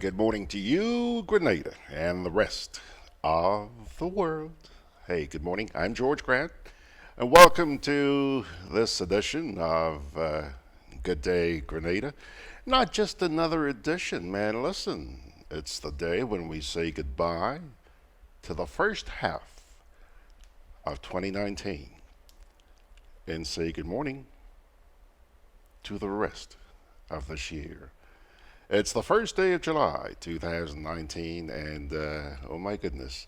good morning to you, Grenada, and the rest of the world. Hey, good morning. I'm George Grant, and welcome to this edition of Good Day Grenada. Not just another edition, man. Listen, it's the day when we say goodbye to the first half of 2019 and say good morning to the rest of this year. It's the first day of July 2019, and oh my goodness,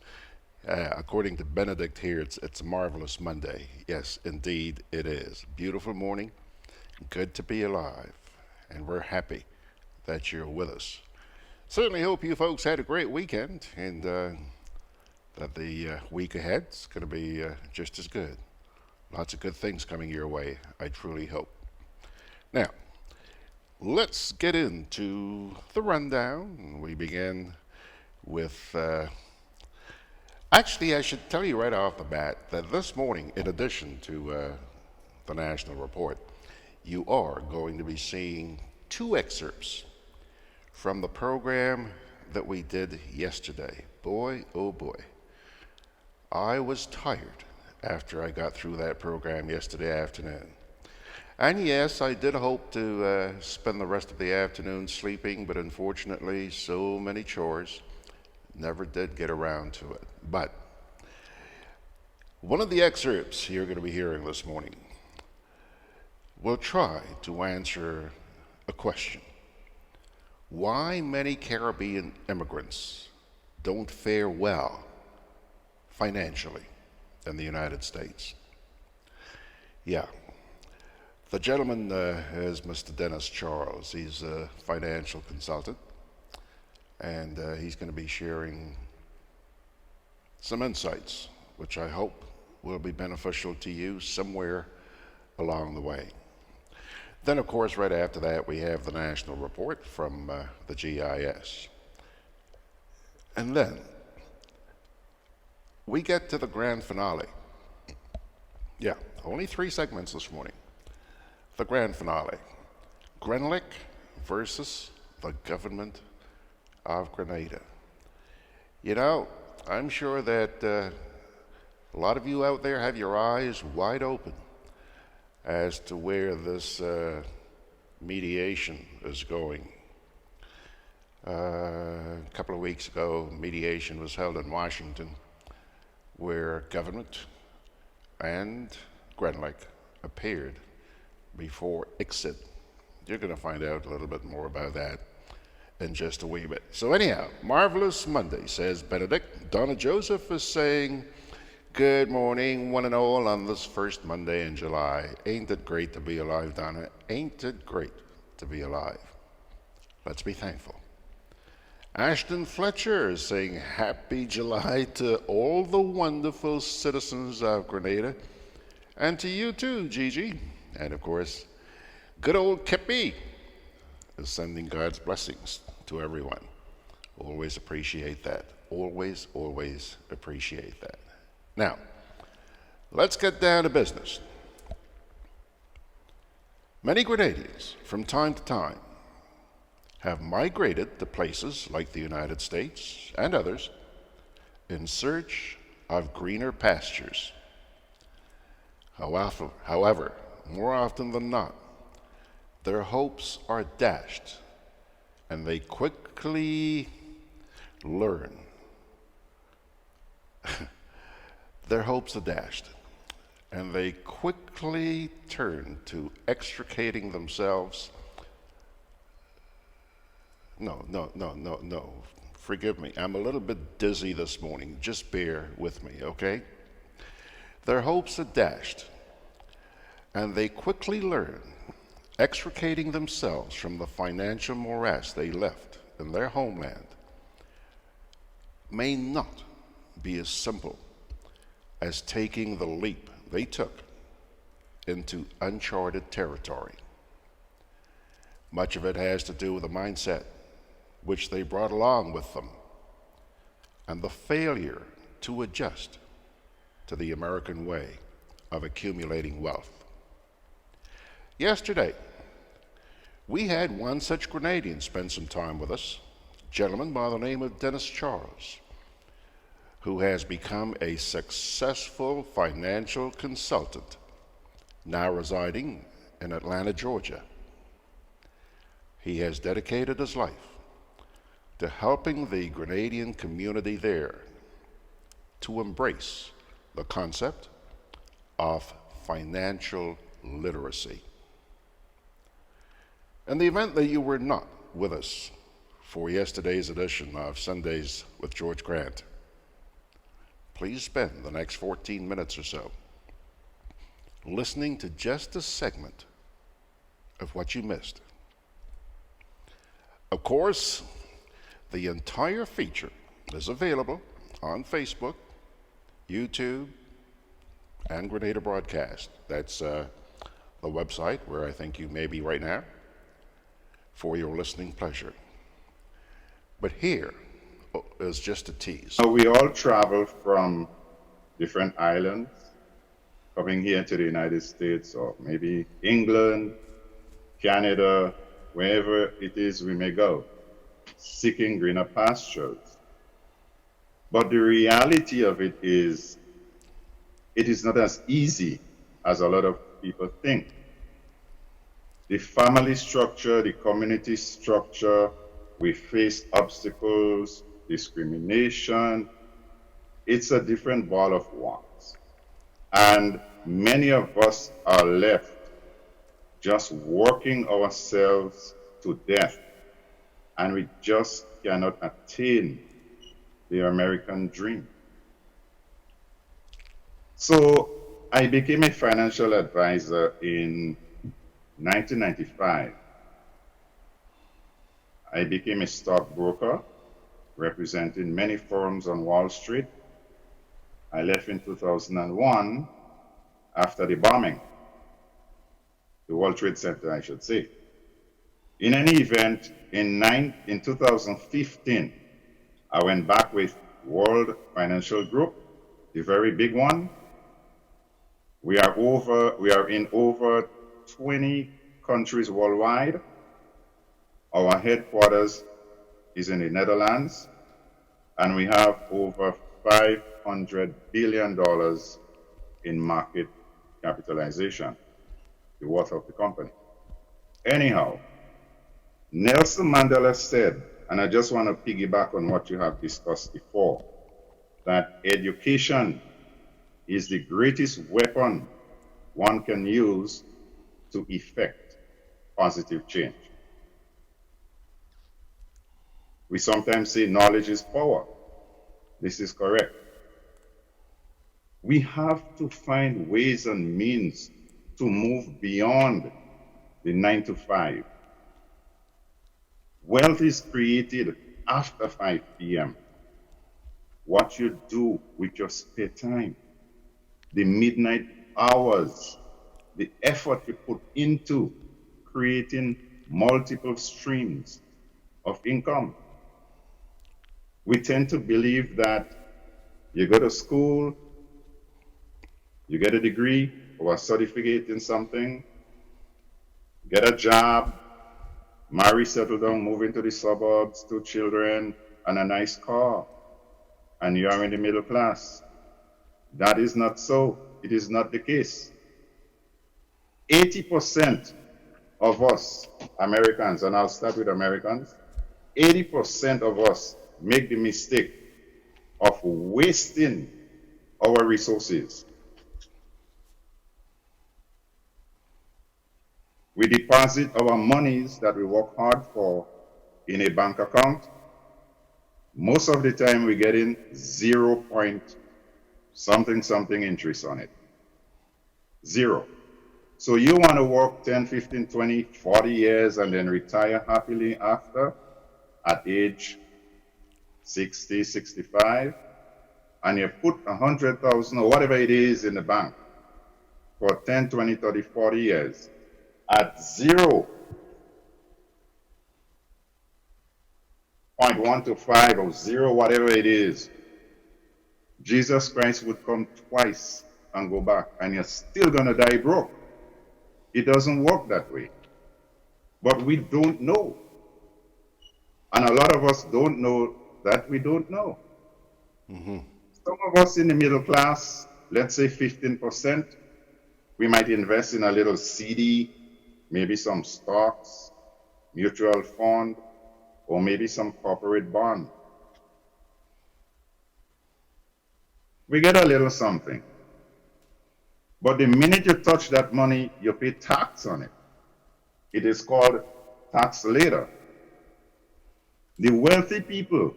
according to Benedict here, it's a marvelous Monday. Yes, indeed it is. Beautiful morning, good to be alive, and we're happy that you're with us. Certainly hope you folks had a great weekend, and that the week ahead's going to be just as good. Lots of good things coming your way, I truly hope. Now, let's get into the rundown. We begin with, actually, I should tell you right off the bat that this morning, in addition to the national report, you are going to be seeing two excerpts from the program that we did yesterday. Boy, oh boy, I was tired after I got through that program yesterday afternoon. And yes, I did hope to spend the rest of the afternoon sleeping, but unfortunately, so many chores, never did get around to it. But one of the excerpts you're going to be hearing this morning will try to answer a question. Why many Caribbean immigrants don't fare well financially in the United States. Yeah. The gentleman is Mr. Dennis Charles. He's a financial consultant, and he's going to be sharing some insights, which I hope will be beneficial to you somewhere along the way. Then, of course, right after that, we have the national report from the GIS. And then we get to the grand finale. Yeah, only 3 segments this morning. The grand finale, Grenlec versus the government of Grenada. You know, I'm sure that a lot of you out there have your eyes wide open as to where this mediation is going. A couple of weeks ago, mediation was held in Washington where government and Grenlec appeared before exit. You're going to find out a little bit more about that in just a wee bit. So anyhow, marvelous Monday, says Benedict. Donna Joseph is saying, good morning, one and all, on this first Monday in July. Ain't it great to be alive, Donna? Ain't it great to be alive? Let's be thankful. Ashton Fletcher is saying, happy July to all the wonderful citizens of Grenada, and to you too, Gigi. And of course, good old Kippy is sending God's blessings to everyone. Always appreciate that. Always, always appreciate that. Now, let's get down to business. Many Grenadians, from time to time, have migrated to places like the United States and others in search of greener pastures. However, more often than not, their hopes are dashed, and they quickly learn. Their hopes are dashed, and they quickly turn to extricating themselves. No. Forgive me. I'm a little bit dizzy this morning. Just bear with me, okay? Their hopes are dashed, and they quickly learn, extricating themselves from the financial morass they left in their homeland may not be as simple as taking the leap they took into uncharted territory. Much of it has to do with the mindset which they brought along with them and the failure to adjust to the American way of accumulating wealth. Yesterday, we had one such Grenadian spend some time with us, gentleman by the name of Dennis Charles, who has become a successful financial consultant, now residing in Atlanta, Georgia. He has dedicated his life to helping the Grenadian community there to embrace the concept of financial literacy. In the event that you were not with us for yesterday's edition of Sundays with George Grant, please spend the next 14 minutes or so listening to just a segment of what you missed. Of course, the entire feature is available on Facebook, YouTube, and Grenada Broadcast. That's the website where I think you may be right now for your listening pleasure. But here is just a tease. We all travel from different islands coming here to the United States, or maybe England, Canada, wherever it is we may go, seeking greener pastures. But the reality of it is not as easy as a lot of people think. The family structure, the community structure, we face obstacles, discrimination. It's a different ball of wax. And many of us are left just working ourselves to death, and we just cannot attain the American dream. So I became a financial advisor in 1995. I became a stockbroker representing many firms on Wall Street. I left in 2001 after the bombing, the World Trade Center, I should say. In any event, in 2015, I went back with World Financial Group, the very big one. We are in over 20 countries worldwide. Our headquarters is in the Netherlands, and we have over $500 billion in market capitalization, the worth of the company. Anyhow, Nelson Mandela said, and I just want to piggyback on what you have discussed before, that education is the greatest weapon one can use to effect positive change. We sometimes say knowledge is power. This is correct. We have to find ways and means to move beyond the 9 to 5. Wealth is created after 5 p.m. What you do with your spare time, the midnight hours, the effort you put into creating multiple streams of income. We tend to believe that you go to school, you get a degree or a certificate in something, get a job, marry, settle down, move into the suburbs, 2 children, and a nice car, and you are in the middle class. That is not so. It is not the case. 80% of us Americans, and I'll start with Americans, 80% of us make the mistake of wasting our resources. We deposit our monies that we work hard for in a bank account. Most of the time we're getting 0 point something interest on it. 0. So you want to work 10, 15, 20, 40 years and then retire happily after at age 60, 65, and you put 100,000 or whatever it is in the bank for 10, 20, 30, 40 years at 0.125 or 0, whatever it is, Jesus Christ would come twice and go back, and you're still going to die broke. It doesn't work that way. But we don't know. And a lot of us don't know that we don't know. Some of us in the middle class, let's say 15%, we might invest in a little CD, maybe some stocks, mutual fund, or maybe some corporate bond. We get a little something. But the minute you touch that money, you pay tax on it. It is called tax later. The wealthy people,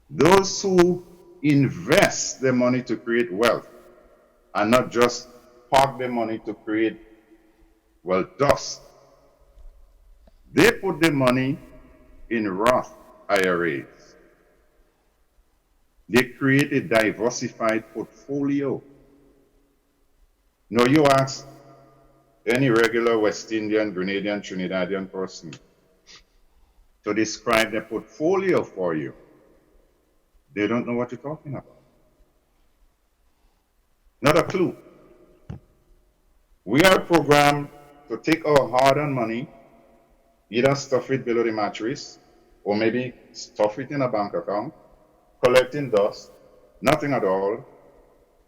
those who invest their money to create wealth and not just park their money to create, well, dust, they put their money in Roth IRAs. They create a diversified portfolio. Now, you ask any regular West Indian, Grenadian, Trinidadian person to describe their portfolio for you. They don't know what you're talking about. Not a clue. We are programmed to take our hard-earned money, either stuff it below the mattress, or maybe stuff it in a bank account, collecting dust, nothing at all,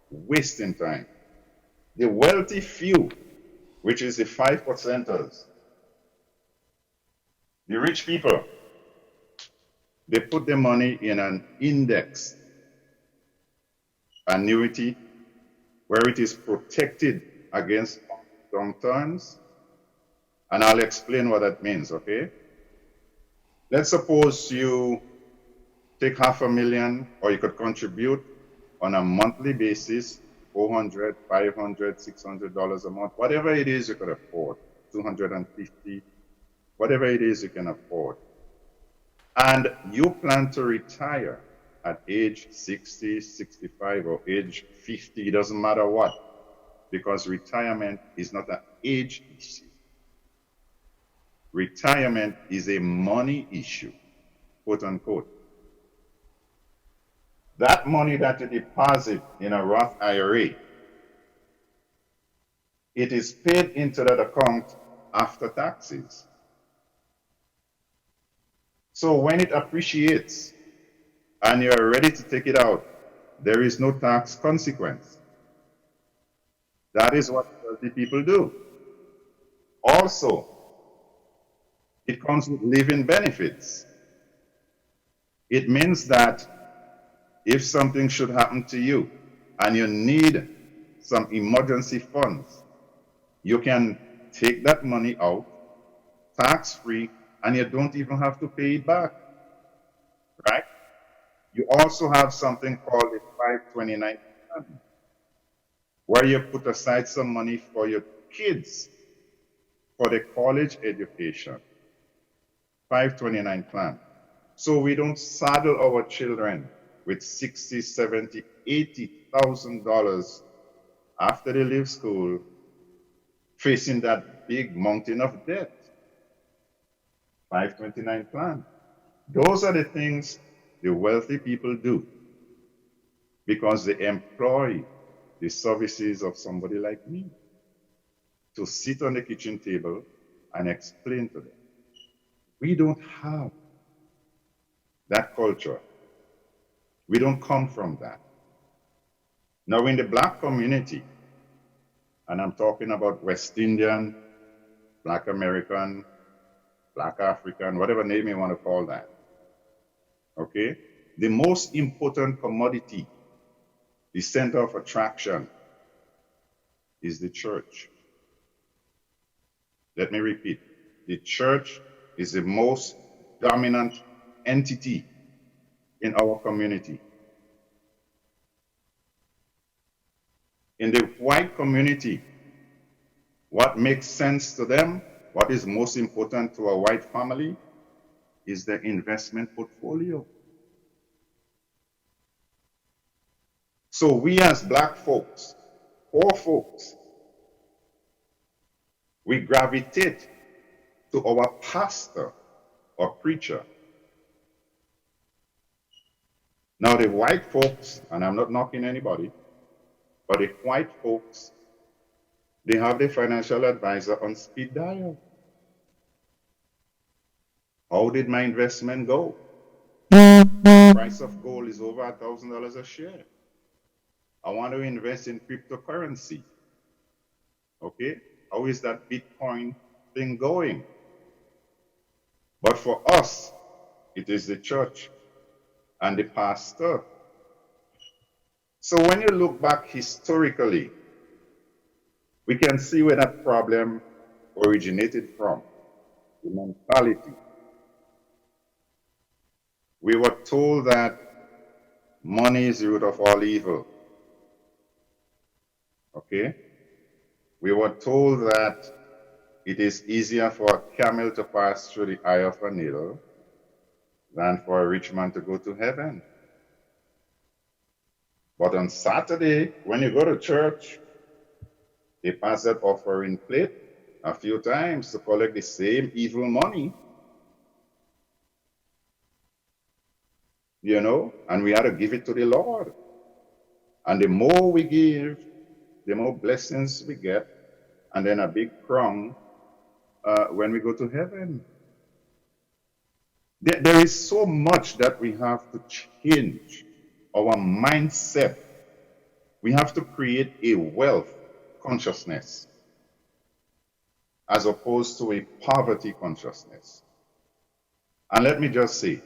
wasting time. The wealthy few, which is the 5%ers, the rich people, they put their money in an index annuity where it is protected against downturns. And I'll explain what that means, okay? Let's suppose you take $500,000, or you could contribute on a monthly basis, $400, $500, $600 a month, whatever it is you could afford, $250, whatever it is you can afford. And you plan to retire at age 60, 65, or age 50, it doesn't matter what, because retirement is not an age issue. Retirement is a money issue, quote unquote. That money that you deposit in a Roth IRA, it is paid into that account after taxes. So when it appreciates and you are ready to take it out, there is no tax consequence. That is what wealthy people do. Also, it comes with living benefits. It means that if something should happen to you and you need some emergency funds, you can take that money out tax-free and you don't even have to pay it back, right? You also have something called a 529 plan, where you put aside some money for your kids for the college education. 529 plan. So we don't saddle our children with $60,000, $70,000, $80,000 after they leave school, facing that big mountain of debt. 529 plan. Those are the things the wealthy people do because they employ the services of somebody like me to sit on the kitchen table and explain to them. We don't have that culture. We don't come from that. Now, in the black community, and I'm talking about West Indian, Black American, Black African, whatever name you want to call that, okay? The most important commodity, the center of attraction, is the church. Let me repeat. The church is the most dominant entity in our community. In the white community, what makes sense to them, what is most important to a white family, is their investment portfolio. So we as black folks, poor folks, we gravitate to our pastor or preacher. Now the white folks, and I'm not knocking anybody, but the white folks, they have the financial advisor on speed dial. How did my investment go? The price of gold is over $1,000 a share. I want to invest in cryptocurrency. Okay? How is that Bitcoin thing going? But for us, it is the church and the pastor. So when you look back historically, we can see where that problem originated from, the mentality. We were told that money is the root of all evil. Okay? We were told that it is easier for a camel to pass through the eye of a needle than for a rich man to go to heaven. But on Saturday, when you go to church, they pass that offering plate a few times to collect the same evil money. You know, and we had to give it to the Lord. And the more we give, the more blessings we get, and then a big crown when we go to heaven. There is so much that we have to change our mindset. We have to create a wealth consciousness as opposed to a poverty consciousness. And let me just say,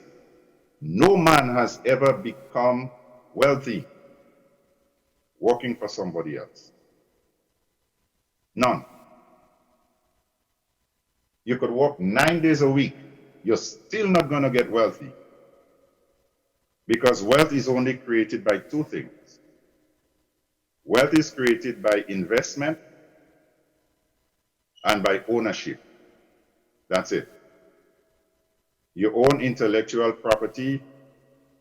no man has ever become wealthy working for somebody else. None. You could work 9 days a week. You're still not going to get wealthy. Because wealth is only created by two things. Wealth is created by investment and by ownership. That's it. You own intellectual property,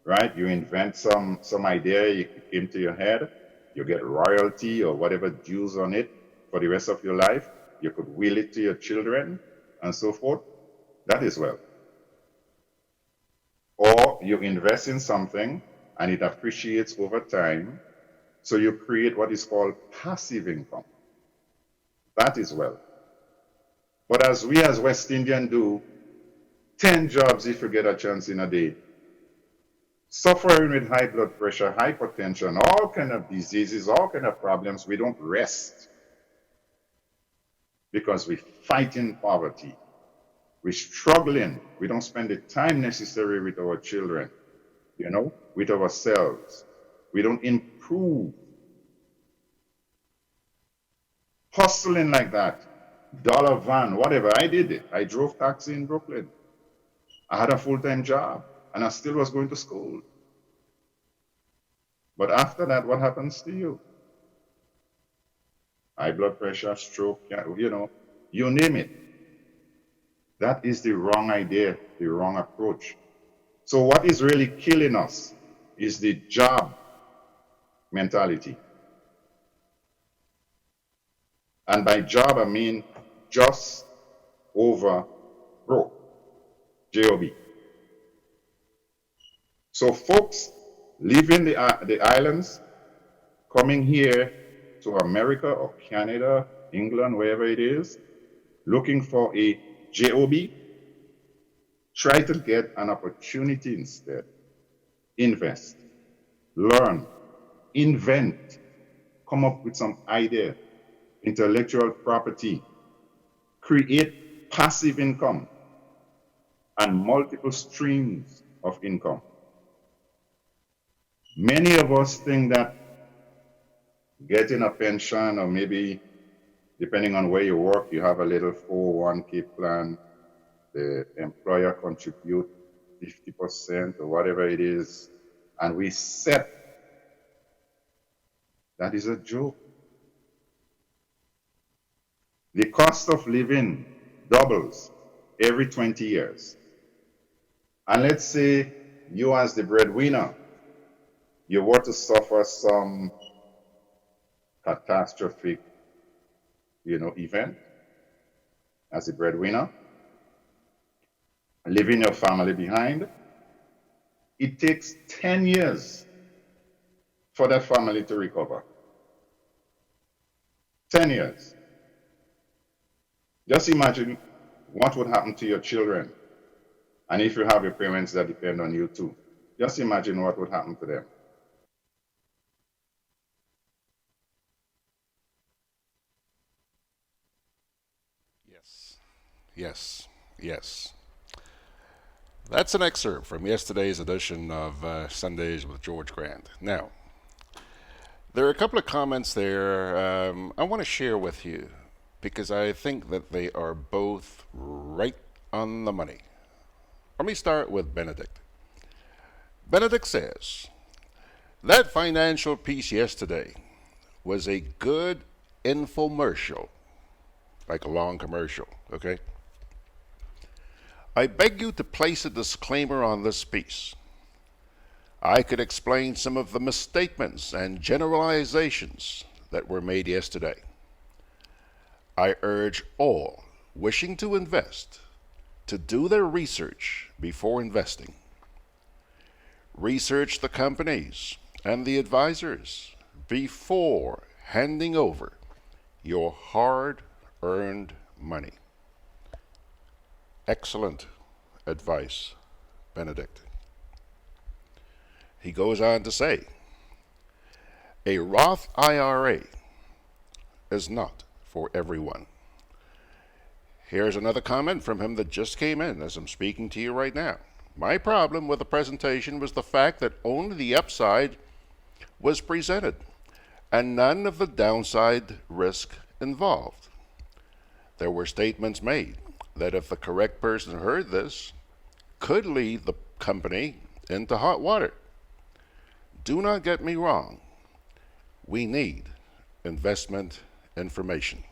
right? You invent some idea, it came to your head, you get royalty or whatever dues on it for the rest of your life. You could will it to your children and so forth. That is wealth. Or you invest in something and it appreciates over time, so you create what is called passive income. That is wealth. But as we as West Indian do, 10 jobs if you get a chance in a day, suffering with high blood pressure, hypertension, all kind of diseases, all kind of problems, we don't rest because we fight in poverty. We're struggling. We don't spend the time necessary with our children, you know, with ourselves. We don't improve. Hustling like that, dollar van, whatever. I did it. I drove taxi in Brooklyn. I had a full-time job and I still was going to school. But after that, what happens to you? High blood pressure, stroke, you know, you name it. That is the wrong idea, the wrong approach. So what is really killing us is the job mentality. And by job, I mean just over broke, J-O-B. So folks leaving the islands, coming here to America or Canada, England, wherever it is, looking for a job, try to get an opportunity instead. Invest, learn, invent, come up with some idea, intellectual property, create passive income and multiple streams of income. Many of us think that getting a pension, or maybe depending on where you work, you have a little 401k plan, the employer contribute 50% or whatever it is, and we set. That is a joke. The cost of living doubles every 20 years. And let's say you as the breadwinner, you were to suffer some catastrophic, event as a breadwinner, leaving your family behind, it takes 10 years for that family to recover. 10 years. Just imagine what would happen to your children And if you have your parents that depend on you too, just imagine what would happen to them. Yes, yes, yes. That's an excerpt from yesterday's edition of Sundays with George Grant. Now, there are a couple of comments there I want to share with you because I think that they are both right on the money. Let me start with Benedict. Benedict says, that financial piece yesterday was a good infomercial, like a long commercial, okay? I beg you to place a disclaimer on this piece. I could explain some of the misstatements and generalizations that were made yesterday. I urge all wishing to invest to do their research before investing. Research the companies and the advisors before handing over your hard-earned money. Excellent advice, Benedict. He goes on to say, a Roth IRA is not for everyone. Here's another comment from him that just came in as I'm speaking to you right now. My problem with the presentation was the fact that only the upside was presented and none of the downside risk involved. There were statements made that if the correct person heard this, could lead the company into hot water. Do not get me wrong. We need investment information.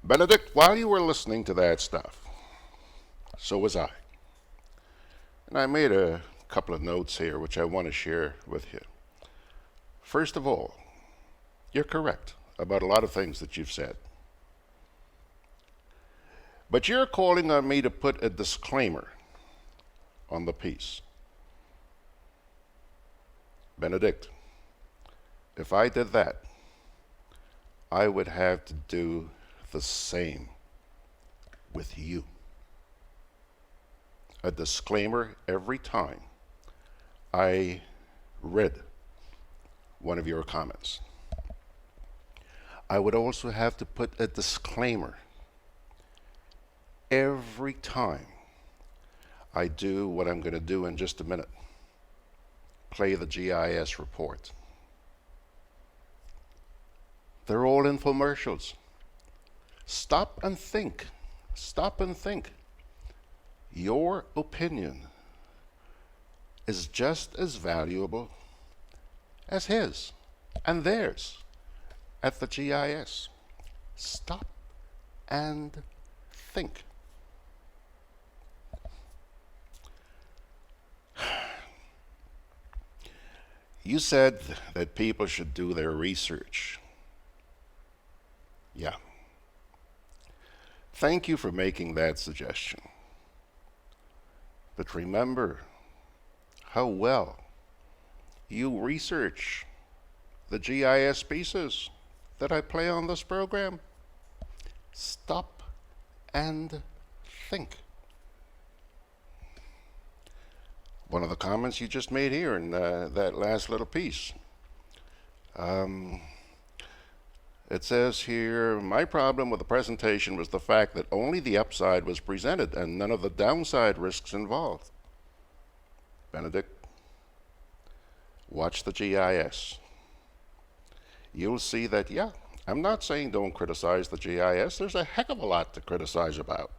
Benedict, while you were listening to that stuff, so was I. And I made a couple of notes here which I want to share with you. First of all, you're correct about a lot of things that you've said. But you're calling on me to put a disclaimer on the piece. Benedict, if I did that, I would have to do the same with you. A disclaimer every time I read one of your comments. I would also have to put a disclaimer every time I do what I'm going to do in just a minute. Play the GIS report. They're all infomercials. Stop and think. Stop and think. Your opinion is just as valuable as his and theirs at the GIS. Stop and think. You said that people should do their research. Yeah. Thank you for making that suggestion. But remember how well you research the GIS pieces that I play on this program. Stop and think. One of the comments you just made here in that last little piece. It says here, my problem with the presentation was the fact that only the upside was presented and none of the downside risks involved. Benedict, watch the GIS. You'll see that, yeah, I'm not saying don't criticize the GIS. There's a heck of a lot to criticize about.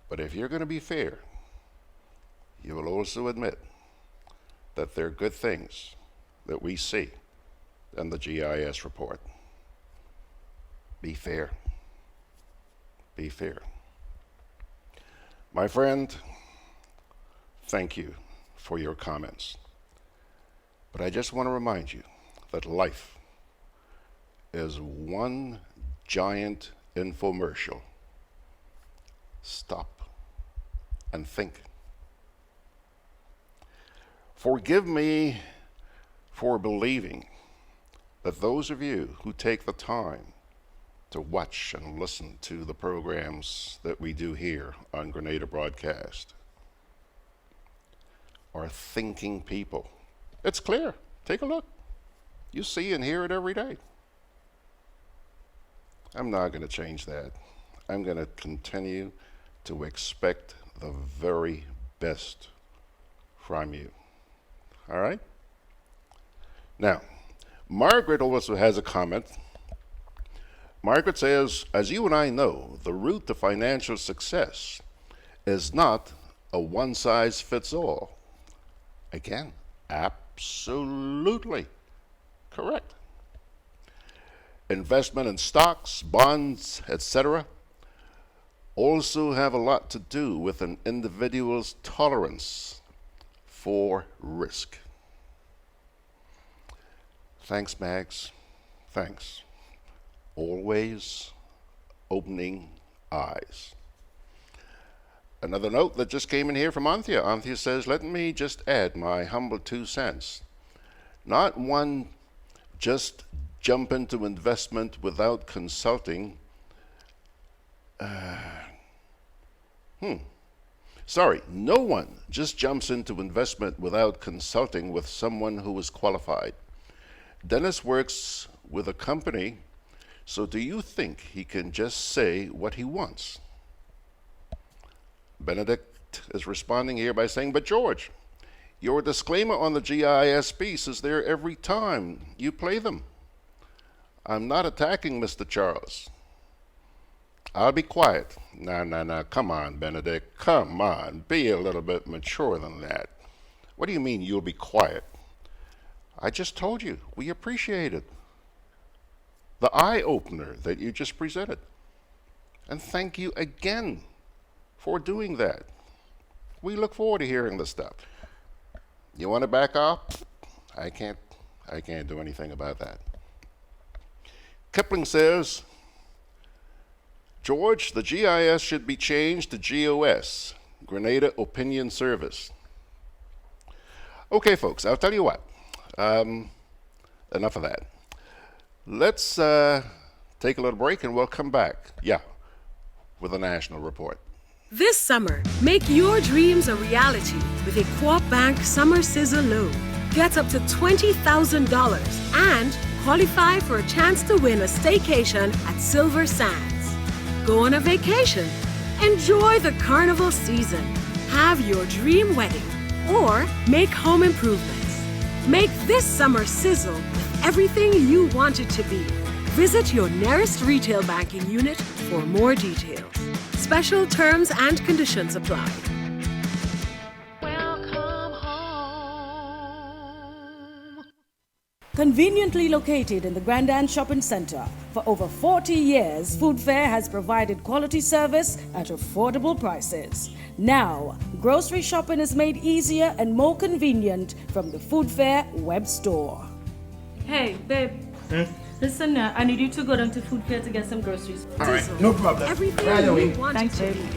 But if you're going to be fair, you will also admit that there are good things that we see in the GIS report. Be fair. Be fair. My friend, thank you for your comments. But I just want to remind you that life is one giant infomercial. Stop and think. Forgive me for believing that those of you who take the time to watch and listen to the programs that we do here on Grenada Broadcast are thinking people. It's clear. Take a look. You see and hear it every day. I'm not going to change that. I'm going to continue to expect the very best from you. All right? Now, Margaret also has a comment. Margaret says, as you and I know, the route to financial success is not a one-size-fits-all. Again, absolutely correct. Investment in stocks, bonds, etc. also have a lot to do with an individual's tolerance for risk. Thanks, Mags. Thanks. Always opening eyes. Another note that just came in here from Anthea. Anthea says, let me just add my humble 2 cents. Not one just jump into investment without consulting. No one just jumps into investment without consulting with someone who is qualified. Dennis works with a company, so do you think he can just say what he wants? Benedict is responding here by saying, but George, your disclaimer on the GISP is there every time you play them. I'm not attacking Mr. Charles. I'll be quiet. No, come on, Benedict, come on. Be a little bit mature than that. What do you mean you'll be quiet? I just told you, we appreciate it. The eye-opener that you just presented. And thank you again for doing that. We look forward to hearing this stuff. You want to back off? I can't do anything about that. Kipling says, George, the GIS should be changed to GOS, Grenada Opinion Service. Okay, folks, I'll tell you what. Enough of that. Let's take a little break and we'll come back. With a national report. This summer, make your dreams a reality with a Co-op Bank Summer Sizzle loan. Get up to $20,000 and qualify for a chance to win a staycation at Silver Sands. Go on a vacation, enjoy the carnival season, have your dream wedding, or make home improvements. Make this summer sizzle with everything you want it to be. Visit your nearest retail banking unit for more details. Special terms and conditions apply. Welcome home. Conveniently located in the Grand Shopping Center, for over 40 years, Food Fair has provided quality service at affordable prices. Now, grocery shopping is made easier and more convenient from the Food Fair web store. Hey, babe. Listen, I need you to go down to Food Fair to get some groceries. All right, no problem. Everything Right away. you want Thanks, it to babe. be.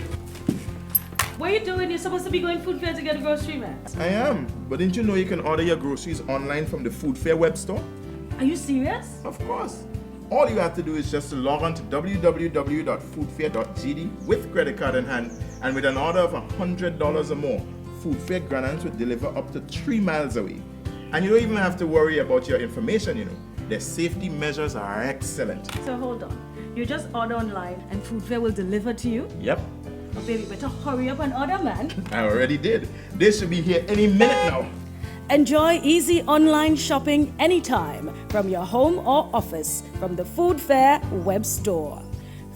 What are you doing? You're supposed to be going Food Fair to get a grocery, man. I am, but didn't you know you can order your groceries online from the Food Fair web store? Are you serious? Of course. All you have to do is just to log on to www.foodfair.gd with credit card in hand, and with an order of $100 or more, Food Fair Grenadans will deliver up to 3 miles away. And you don't even have to worry about your information, you know. Their safety measures are excellent. So hold on. You just order online and Food Fair will deliver to you? Yep, Oh, baby, better hurry up and order, man. I already did. They should be here any minute now. Enjoy easy online shopping anytime from your home or office from the Food Fair web store.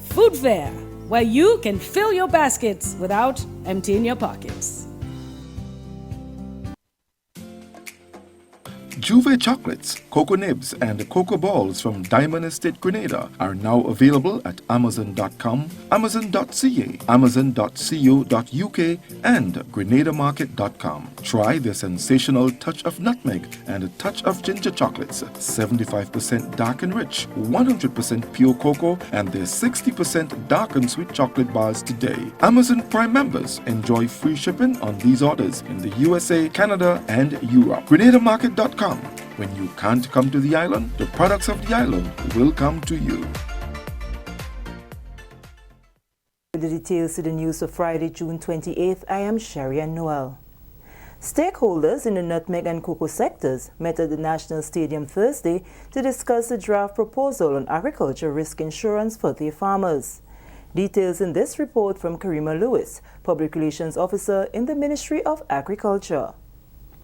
Food Fair, where you can fill your baskets without emptying your pockets. Juve chocolates, cocoa nibs, and cocoa balls from Diamond Estate Grenada are now available at Amazon.com, Amazon.ca, Amazon.co.uk, and GrenadaMarket.com. Try the sensational touch of nutmeg and a touch of ginger chocolates, 75% dark and rich, 100% pure cocoa, and their 60% dark and sweet chocolate bars today. Amazon Prime members enjoy free shipping on these orders in the USA, Canada, and Europe. GrenadaMarket.com. When you can't come to the island, the products of the island will come to you. With the details to the news for Friday, June 28th, I am Sherry-Ann Noel. Stakeholders in the nutmeg and cocoa sectors met at the National Stadium Thursday to discuss the draft proposal on agriculture risk insurance for their farmers. Details in this report from Karima Lewis, Public Relations Officer in the Ministry of Agriculture.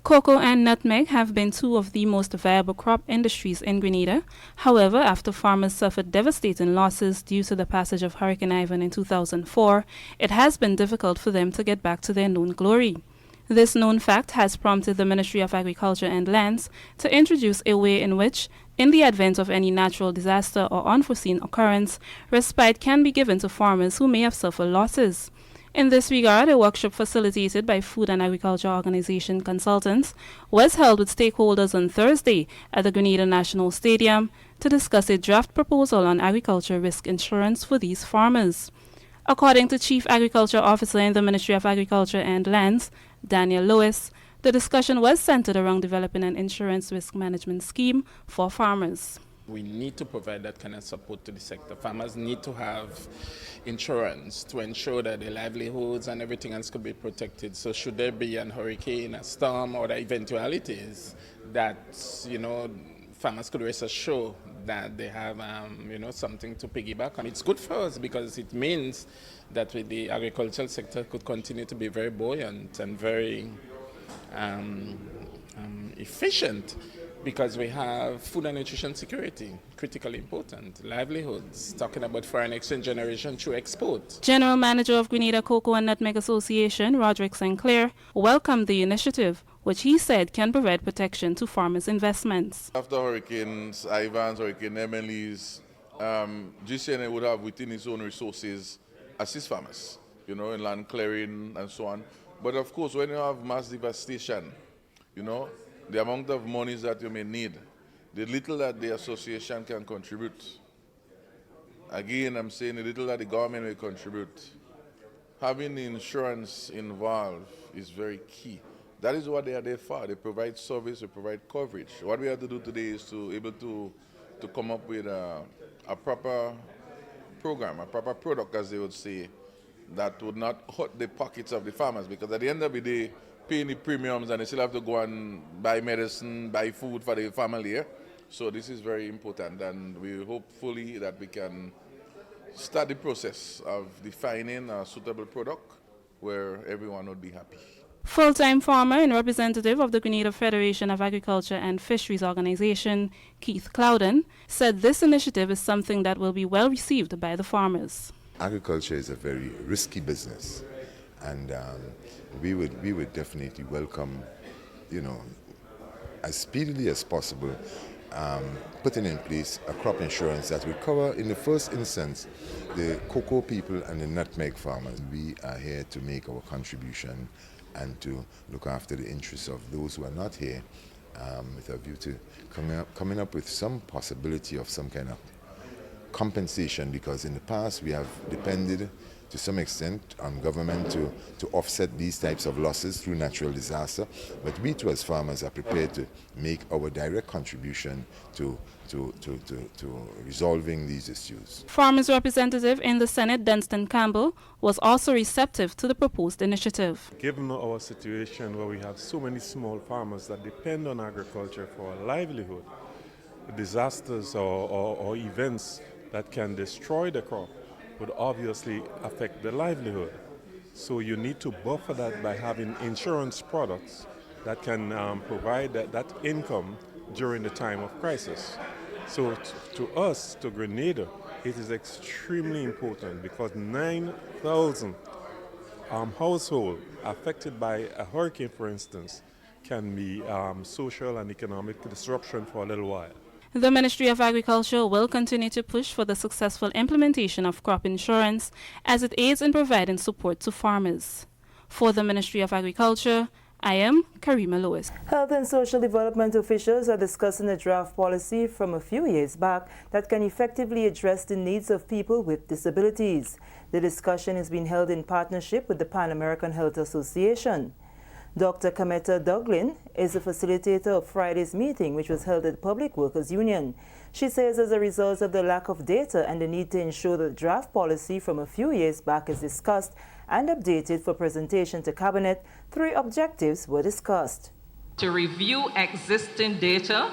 Cocoa and nutmeg have been two of the most viable crop industries in Grenada. However, after farmers suffered devastating losses due to the passage of Hurricane Ivan in 2004, it has been difficult for them to get back to their known glory. This known fact has prompted the Ministry of Agriculture and Lands to introduce a way in which, in the event of any natural disaster or unforeseen occurrence, respite can be given to farmers who may have suffered losses. In this regard, a workshop facilitated by Food and Agriculture Organization consultants was held with stakeholders on Thursday at the Grenada National Stadium to discuss a draft proposal on agriculture risk insurance for these farmers. According to Chief Agriculture Officer in the Ministry of Agriculture and Lands, Daniel Lewis, the discussion was centered around developing an insurance risk management scheme for farmers. We need to provide that kind of support to the sector. Farmers need to have insurance to ensure that their livelihoods and everything else could be protected. So should there be an hurricane, a storm, or the eventualities that, farmers could rest assured that they have, something to piggyback on. It's good for us because it means that the agricultural sector could continue to be very buoyant and very efficient, because we have food and nutrition security, critically important, livelihoods, talking about foreign exchange generation through export. General Manager of Grenada Cocoa and Nutmeg Association, Roderick St. Clair, welcomed the initiative, which he said can provide protection to farmers' investments. After hurricanes, Ivans, Hurricane Emily's, GCNA would have within its own resources assist farmers, in land clearing and so on. But of course, when you have mass devastation, the amount of monies that you may need, the little that the association can contribute. Again, I'm saying the little that the government will contribute. Having the insurance involved is very key. That is what they are there for. They provide service, they provide coverage. What we have to do today is to able to come up with a proper program, a proper product, as they would say, that would not hurt the pockets of the farmers, because at the end of the day, paying the premiums and they still have to go and buy medicine, buy food for the family. So this is very important, and we hope fully that we can start the process of defining a suitable product where everyone would be happy. Full-time farmer and representative of the Grenada Federation of Agriculture and Fisheries Organization, Keith Clouden, said this initiative is something that will be well received by the farmers. Agriculture is a very risky business, and we would definitely welcome, as speedily as possible, putting in place a crop insurance that would cover, in the first instance, the cocoa people and the nutmeg farmers. We are here to make our contribution and to look after the interests of those who are not here, with a view to coming up with some possibility of some kind of compensation, because in the past we have depended to some extent on government to offset these types of losses through natural disaster, but we too as farmers are prepared to make our direct contribution to resolving these issues. Farmers representative in the Senate, Dunstan Campbell, was also receptive to the proposed initiative. Given our situation where we have so many small farmers that depend on agriculture for a livelihood, disasters or events that can destroy the crop would obviously affect the livelihood. So you need to buffer that by having insurance products that can provide that income during the time of crisis. So to us, to Grenada, it is extremely important, because 9,000 households affected by a hurricane, for instance, can be social and economic disruption for a little while. The Ministry of Agriculture will continue to push for the successful implementation of crop insurance as it aids in providing support to farmers. For the Ministry of Agriculture, I am Karima Lewis. Health and social development officials are discussing a draft policy from a few years back that can effectively address the needs of people with disabilities. The discussion is being held in partnership with the Pan American Health Association. Dr. Kameta Duglin is the facilitator of Friday's meeting, which was held at the Public Workers Union. She says as a result of the lack of data and the need to ensure that the draft policy from a few years back is discussed and updated for presentation to Cabinet, 3 objectives were discussed. To review existing data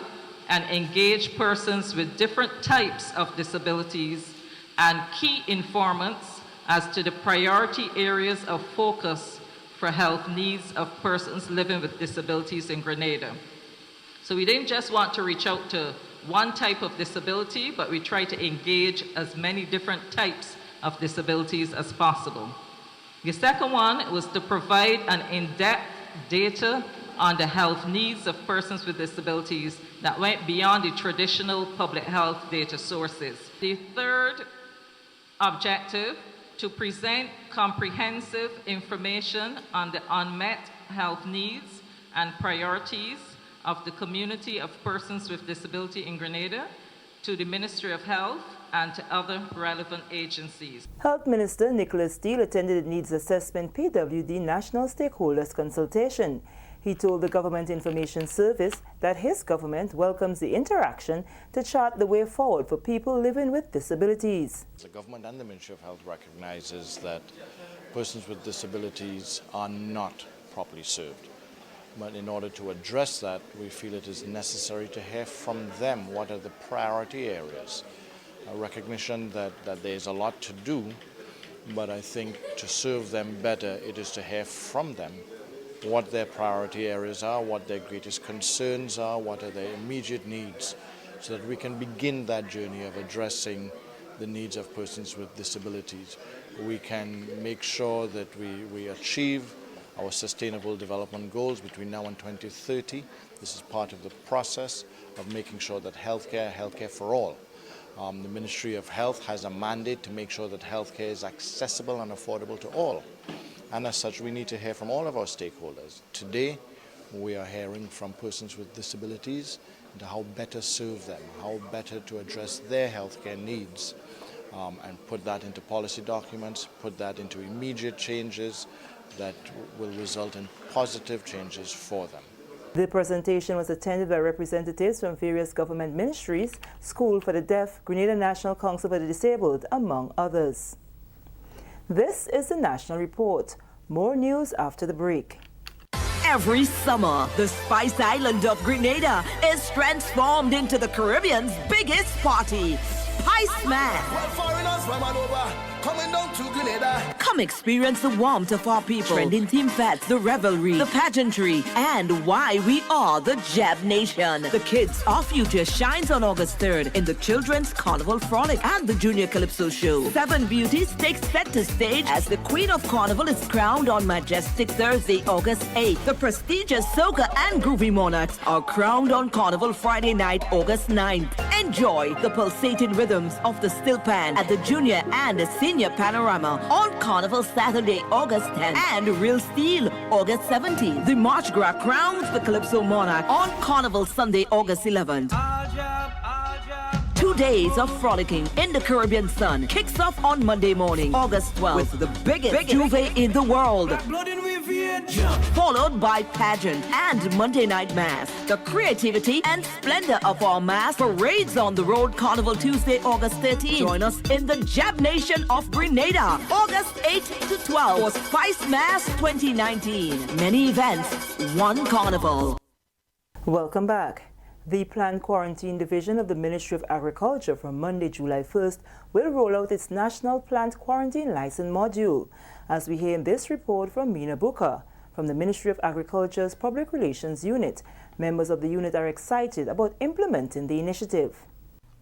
and engage persons with different types of disabilities and key informants as to the priority areas of focus for health needs of persons living with disabilities in Grenada. So we didn't just want to reach out to one type of disability, but we tried to engage as many different types of disabilities as possible. The second one was to provide an in-depth data on the health needs of persons with disabilities that went beyond the traditional public health data sources. The third objective, to present comprehensive information on the unmet health needs and priorities of the community of persons with disability in Grenada to the Ministry of Health and to other relevant agencies. Health Minister Nicholas Steele attended the Needs Assessment PWD National Stakeholders Consultation. He told the Government Information Service that his government welcomes the interaction to chart the way forward for people living with disabilities. The government and the Ministry of Health recognizes that persons with disabilities are not properly served. But in order to address that, we feel it is necessary to hear from them what are the priority areas. A recognition that there's a lot to do, but I think to serve them better, it is to hear from them what their priority areas are, what their greatest concerns are, what are their immediate needs, so that we can begin that journey of addressing the needs of persons with disabilities. We can make sure that we achieve our sustainable development goals between now and 2030. This is part of the process of making sure that healthcare for all. The Ministry of Health has a mandate to make sure that healthcare is accessible and affordable to all. And as such, we need to hear from all of our stakeholders. Today, we are hearing from persons with disabilities into how better serve them, how better to address their healthcare needs, and put that into policy documents, put that into immediate changes that will result in positive changes for them. The presentation was attended by representatives from various government ministries, School for the Deaf, Grenada National Council for the Disabled, among others. This is the National Report. More news after the break. Every summer, the Spice Island of Grenada is transformed into the Caribbean's biggest party, Spice Man. Coming down to Grenada. Come experience the warmth of our people, trending theme fetes, the revelry, the pageantry, and why we are the Jab Nation. The Kids Our Future shines on August 3rd in the Children's Carnival Frolic and the Junior Calypso Show. 7 beauties take center stage as the Queen of Carnival is crowned on majestic Thursday, August 8th. The prestigious Soca and Groovy Monarchs are crowned on Carnival Friday night, August 9th. Enjoy the pulsating rhythms of the Still Pan at the Junior and the Senior Panorama on Carnival Saturday, August 10th, and Real Steel, August 17th. The March Gras crowns the Calypso Monarch on Carnival Sunday, August 11th. 2 days of frolicking in the Caribbean sun kicks off on Monday morning, August 12th, with the biggest juve in the world, followed by pageant and Monday night mass. The creativity and splendor of our mass parades on the road Carnival Tuesday, August 13th. Join us in the Jab Nation of Grenada, August 8th to 12th for Spice Mass 2019. Many events, one carnival. Welcome back. The Planned Quarantine Division of the Ministry of Agriculture from Monday, July 1st will roll out its National Plant Quarantine License Module. As we hear in this report from Mina Booker from the Ministry of Agriculture's Public Relations Unit, members of the unit are excited about implementing the initiative.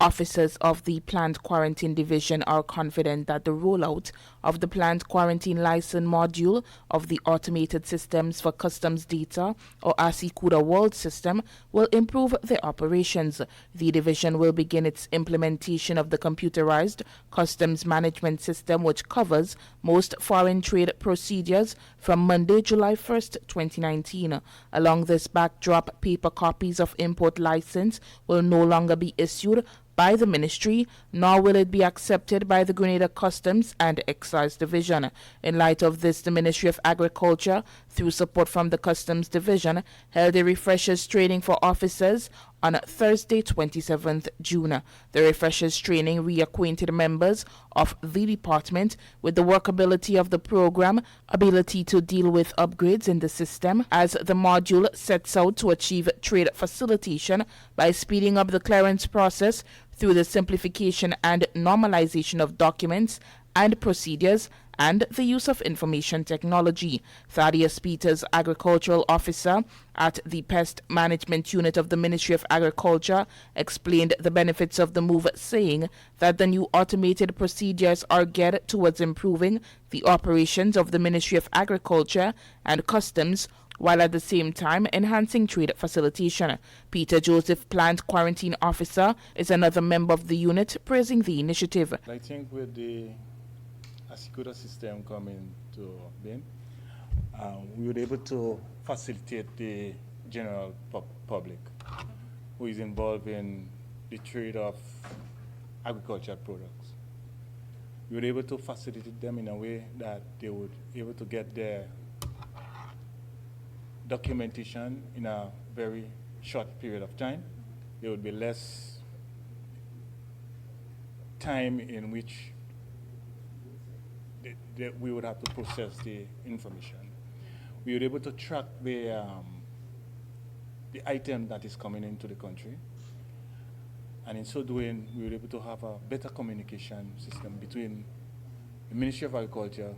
Officers of the Plant Quarantine Division are confident that the rollout of the Plant Quarantine License Module of the Automated Systems for Customs Data, or ASICUDA World System, will improve their operations. The division will begin its implementation of the computerized customs management system, which covers most foreign trade procedures, from Monday, July 1st, 2019. Along this backdrop, paper copies of import license will no longer be issued. by the ministry, nor will it be accepted by the Grenada Customs and Excise Division. In light of this, the Ministry of Agriculture, through support from the Customs Division, held a refreshers training for officers on Thursday, 27th June. The refreshers training reacquainted members of the department with the workability of the program, ability to deal with upgrades in the system, as the module sets out to achieve trade facilitation by speeding up the clearance process through the simplification and normalization of documents and procedures and the use of information technology. Thaddeus Peters, Agricultural Officer at the Pest Management Unit of the Ministry of Agriculture, explained the benefits of the move, saying that the new automated procedures are geared towards improving the operations of the Ministry of Agriculture and Customs, while at the same time enhancing trade facilitation. Peter Joseph, Plant Quarantine Officer, is another member of the unit, praising the initiative. I think with the Asikuda system coming to being, we were able to facilitate the general public who is involved in the trade of agricultural products. We were able to facilitate them in a way that they would be able to get their documentation in a very short period of time. There would be less time in which we would have to process the information. We were able to track the item that is coming into the country, and in so doing, we were able to have a better communication system between the Ministry of Agriculture,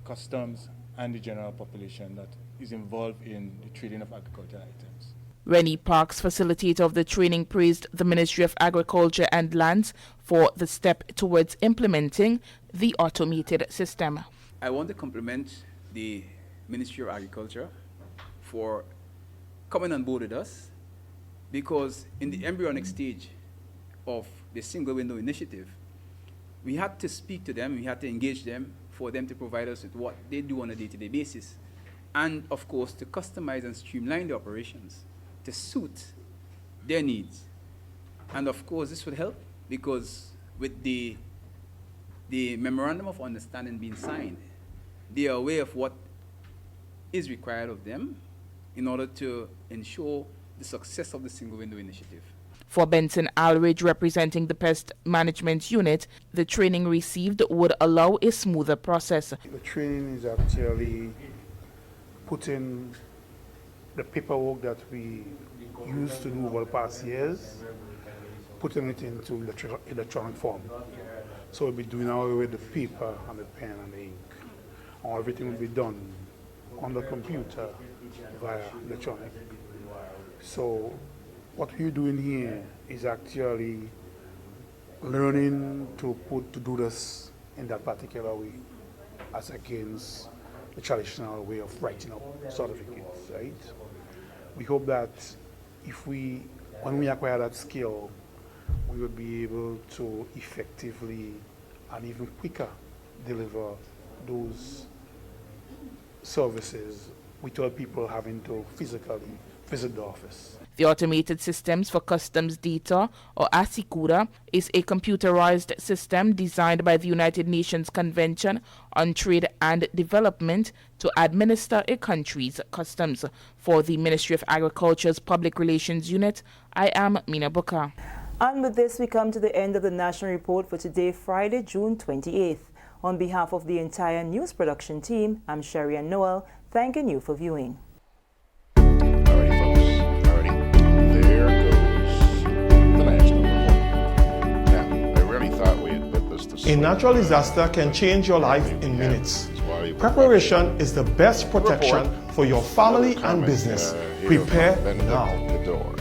Customs, and the general population that is involved in the trading of agricultural items. Rennie Parks, facilitator of the training, praised the Ministry of Agriculture and Lands for the step towards implementing the automated system. I want to compliment the Ministry of Agriculture for coming on board with us, because in the embryonic stage of the single window initiative, we had to speak to them, we had to engage them for them to provide us with what they do on a day-to-day basis, and of course to customize and streamline the operations to suit their needs. And of course this would help, because with the memorandum of understanding being signed, they are aware of what is required of them in order to ensure the success of the single window initiative. For Benson Alridge, representing the Pest Management Unit, the training received would allow a smoother process. The training is actually putting the paperwork that we used to do over the past years, putting it into electronic form. So we'll be doing away with the paper and the pen and the ink. Or everything will be done on the computer via electronic. So what we're doing here is actually learning to do this in that particular way, as against the traditional way of writing up certificates, right? We hope that when we acquire that skill, we will be able to effectively and even quicker deliver those services without people having to physically visit the office. The Automated Systems for Customs Data, or ASICUDA, is a computerized system designed by the United Nations Convention on Trade and Development to administer a country's customs. For the Ministry of Agriculture's Public Relations Unit, I am Mina Booker. And with this, we come to the end of the National Report for today, Friday, June 28th. On behalf of the entire news production team, I'm Sherry and Noel, thanking you for viewing. A natural disaster can change your life in minutes. Preparation is the best protection for your family and business. Prepare now.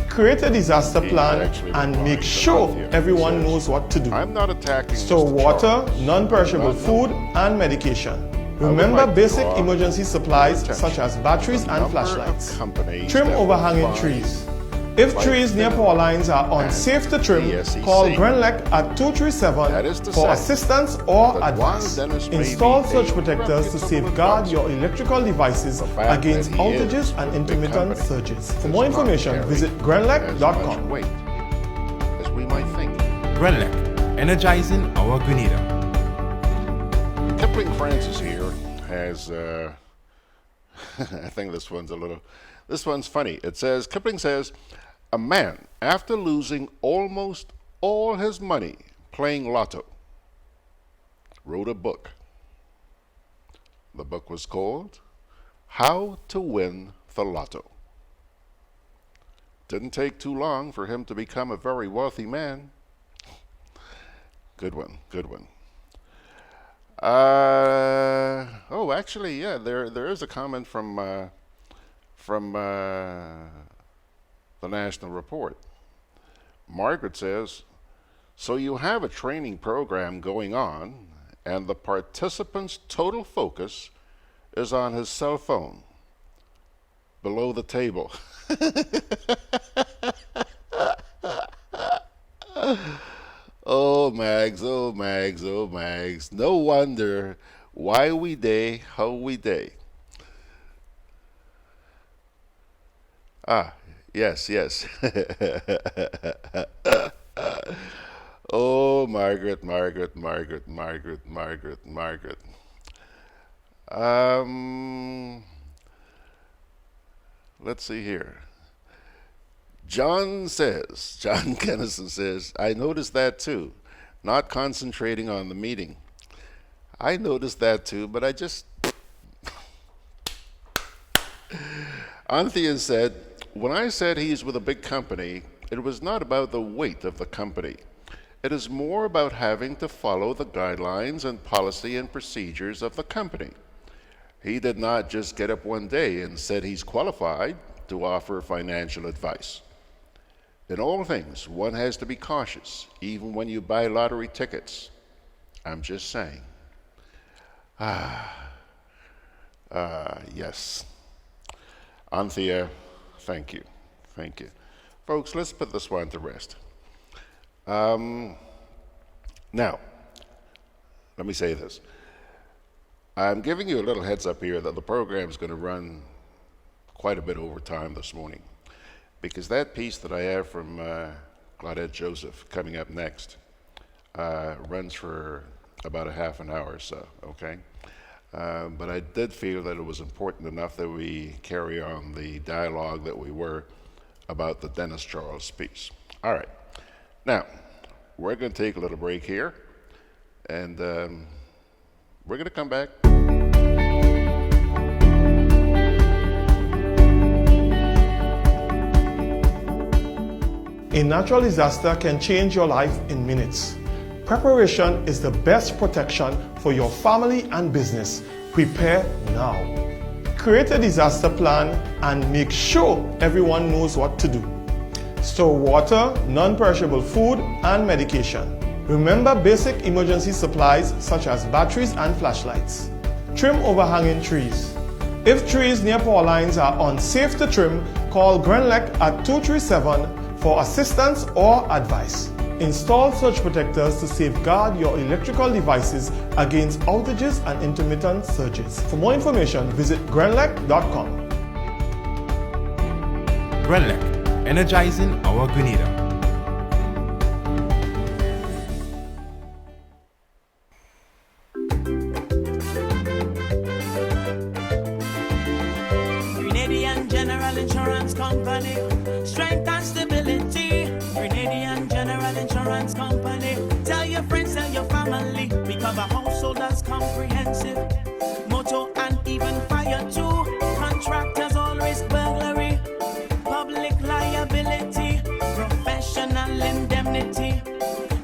Create a disaster plan and make sure everyone knows what to do. Store water, non-perishable food, and medication. Remember basic emergency supplies such as batteries and flashlights. Trim overhanging trees. If trees near power lines are unsafe to trim, call Grenlec at 237 for assistance or advice. Install surge protectors to safeguard your electrical devices against outages and intermittent surges. For more information, visit grenlec.com. As we might think. Grenlec, energizing our Grenada. Kipling Francis here has, I think this one's funny. It says, Kipling says, a man, after losing almost all his money playing lotto, wrote a book. The book was called How to Win the Lotto. Didn't take too long for him to become a very wealthy man. Good one, good one. Oh, actually, yeah, there is a comment from the National Report. Margaret says, so you have a training program going on, and the participant's total focus is on his cell phone below the table. Oh, Mags, oh, Mags, oh, Mags. No wonder why we day, how we day. Ah, yes, yes. Oh, Margaret, Margaret, Margaret, Margaret, Margaret, Margaret. Let's see here. John Kennison says, I noticed that too, not concentrating on the meeting. I noticed that too, but I just... Anthea said, when I said he's with a big company, it was not about the weight of the company. It is more about having to follow the guidelines and policy and procedures of the company. He did not just get up one day and said he's qualified to offer financial advice. In all things, one has to be cautious, even when you buy lottery tickets. I'm just saying. Yes. Anthea, thank you. Thank you. Folks, let's put this one to rest. Now, let me say this. I'm giving you a little heads up here that the program is going to run quite a bit over time this morning, because that piece that I have from Claudette Joseph coming up next runs for about a half an hour or so, okay? But I did feel that it was important enough that we carry on the dialogue that we were about the Dennis Charles piece. All right. Now, we're going to take a little break here, and we're going to come back. A natural disaster can change your life in minutes. Preparation is the best protection for your family and business. Prepare now. Create a disaster plan and make sure everyone knows what to do. Store water, non-perishable food, and medication. Remember basic emergency supplies such as batteries and flashlights. Trim overhanging trees. If trees near power lines are unsafe to trim, call Grenlec at 237 for assistance or advice. Install surge protectors to safeguard your electrical devices against outages and intermittent surges. For more information, visit grenlec.com. Grenlec, energizing our Grenada. Grenadian General Insurance Company, strength and stability. Grenadian General Insurance Company, tell your friends, tell your family. We cover householders comprehensive, motor and even fire too. Contractors all risk burglary, public liability, professional indemnity,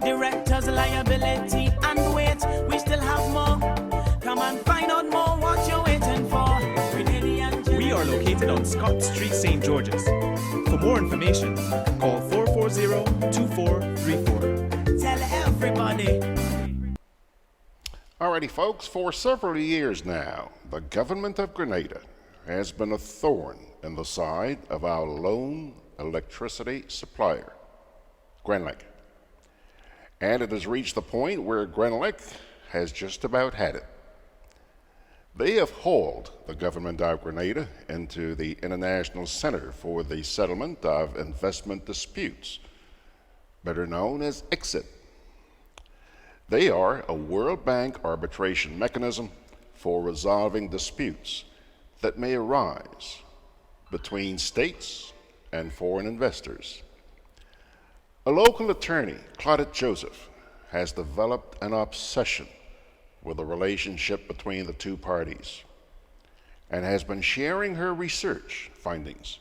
directors liability, and wait, we still have more. Come and find out more what you're waiting for. We are located on Scott Street, St. George's. For more information, call 440-2434. Tell everybody. Alrighty, folks, for several years now, the government of Grenada has been a thorn in the side of our lone electricity supplier, Grenlec. And it has reached the point where Grenlec has just about had it. They have hauled the government of Grenada into the International Center for the Settlement of Investment Disputes, better known as ICSID, They are a World Bank arbitration mechanism for resolving disputes that may arise between states and foreign investors. A local attorney, Claudette Joseph, has developed an obsession with the relationship between the two parties and has been sharing her research findings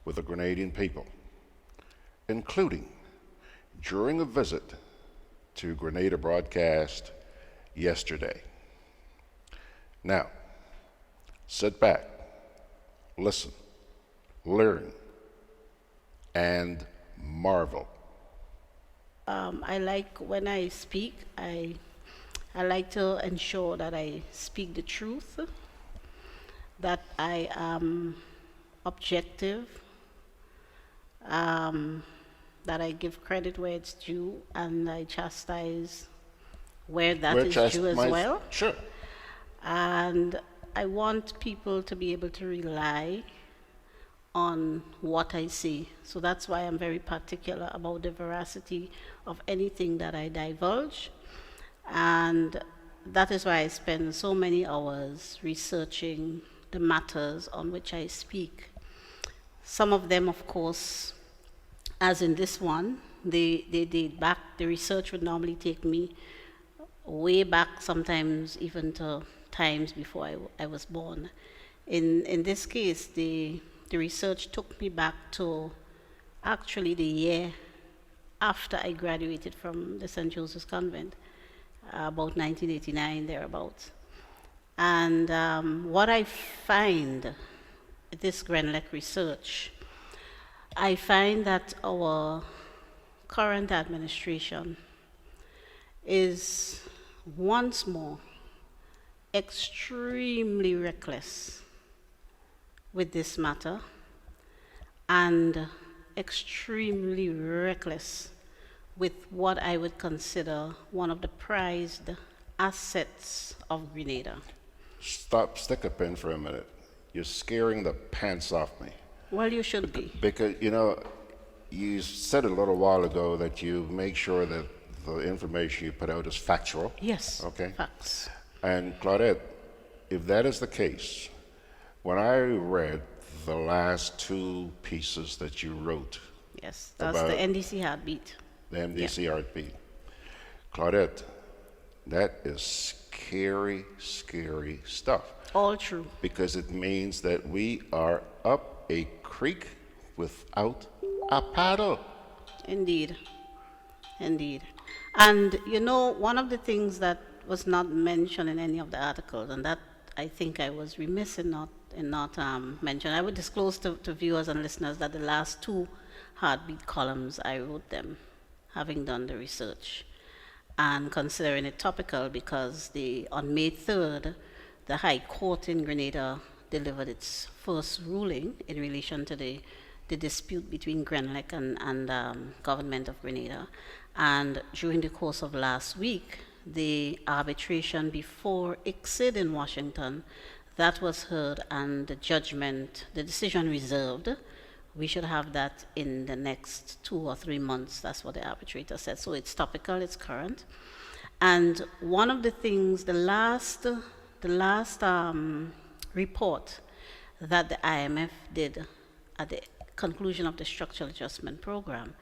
with the Grenadian people, including during a visit to Grenada Broadcast yesterday. Now, sit back, listen, learn, and marvel. I like when I speak, I like to ensure that I speak the truth, that I am objective, that I give credit where it's due, and I chastise where that is due as well. Sure. And I want people to be able to rely on what I see. So that's why I'm very particular about the veracity of anything that I divulge. And that is why I spend so many hours researching the matters on which I speak. Some of them, of course, as in this one, they date back. The research would normally take me way back, sometimes even to times before I was born. In this case, the research took me back to actually the year after I graduated from the St. Joseph's Convent, about 1989, thereabouts. And what I find, this Grenlec research, I find that our current administration is once more extremely reckless with this matter and extremely reckless with what I would consider one of the prized assets of Grenada. Stick a pin for a minute. You're scaring the pants off me. Well, you should be. Because, you said a little while ago that you make sure that the information you put out is factual. Yes, okay. Facts. And Claudette, if that is the case, when I read the last two pieces that you wrote. Yes, that's the NDC heartbeat. The NDC heartbeat. Claudette, that is scary, scary stuff. All true. Because it means that we are up a creek without a paddle. Indeed. Indeed. And one of the things that was not mentioned in any of the articles, and that I think I was remiss in not mentioning. I would disclose to viewers and listeners that the last two heartbeat columns, I wrote them, having done the research and considering it topical because on May 3rd, the High Court in Grenada delivered its first ruling in relation to the dispute between Grenlec and government of Grenada. And during the course of last week, the arbitration before ICSID in Washington, that was heard, and the decision reserved. We should have that in the next 2 or 3 months. That's what the arbitrator said. So it's topical, it's current. And one of the things, the last report that the IMF did at the conclusion of the structural adjustment program,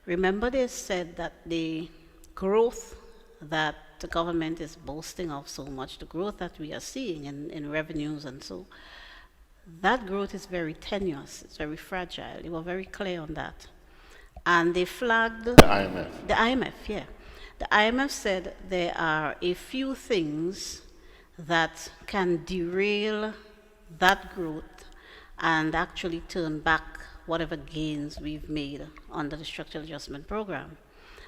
remember they said that the growth that the government is boasting of so much, the growth that we are seeing in revenues and so, that growth is very tenuous, it's very fragile. They were very clear on that. And they flagged... The IMF. The IMF, yeah. The IMF said there are a few things that can derail that growth and actually turn back whatever gains we've made under the structural adjustment program.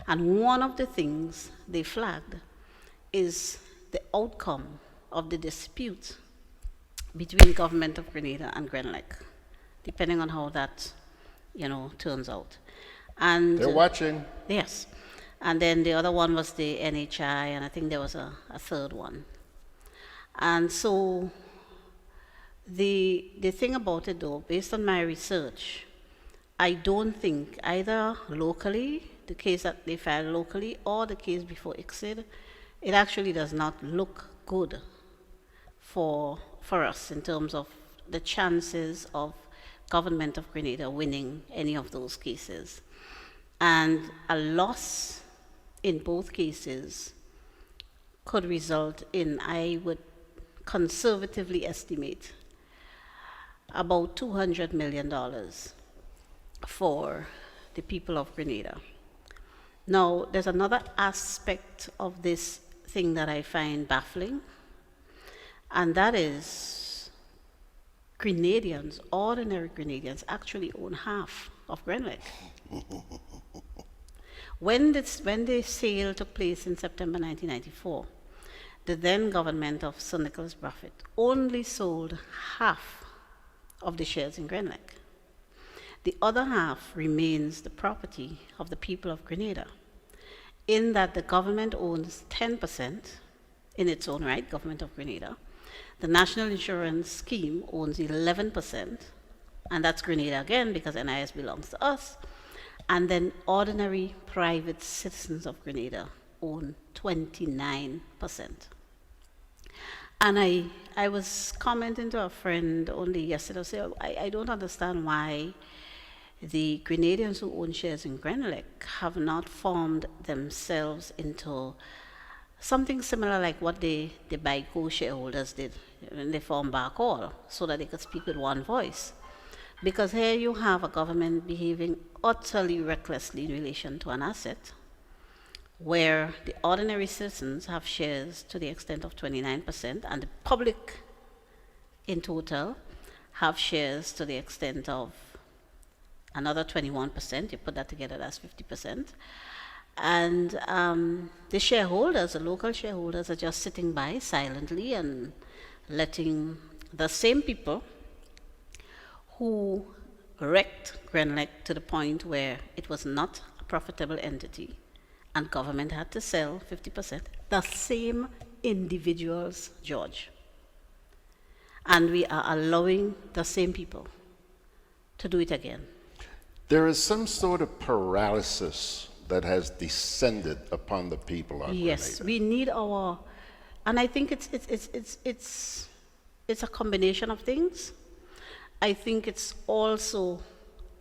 And one of the things they flagged is the outcome of the dispute between government of Grenada and Grenlec, depending on how that, turns out. And they're watching. Yes. And then the other one was the NHI, and I think there was a third one. And so the thing about it, though, based on my research, I don't think either locally, the case that they filed locally, or the case before ICSID, it actually does not look good for us in terms of the chances of government of Grenada winning any of those cases. And a loss in both cases could result in, I would conservatively estimate, about $200 million for the people of Grenada. Now, there's another aspect of this thing that I find baffling, and that is Grenadians, ordinary Grenadians, actually own half of Grenlec. When the sale took place in September 1994, the then government of Sir Nicholas Braffett only sold half of the shares in Grenlec. The other half remains the property of the people of Grenada, in that the government owns 10% in its own right, government of Grenada. The National Insurance Scheme owns 11%, and that's Grenada again because NIS belongs to us. And then ordinary private citizens of Grenada own 29%. And I was commenting to a friend only yesterday, saying, I don't understand why the Grenadians who own shares in Grenlec have not formed themselves into something similar like what the BICO shareholders did when they formed BARCOL, so that they could speak with one voice. Because here you have a government behaving utterly recklessly in relation to an asset, where the ordinary citizens have shares to the extent of 29%, and the public in total have shares to the extent of another 21%. You put that together, that's 50%. And the shareholders, the local shareholders, are just sitting by silently and letting the same people who wrecked Grenlec to the point where it was not a profitable entity and government had to sell 50%, the same individuals, George. And we are allowing the same people to do it again. There is some sort of paralysis that has descended upon the people of Yes, Grenada. we need our, and I think it's a combination of things. I think it's also,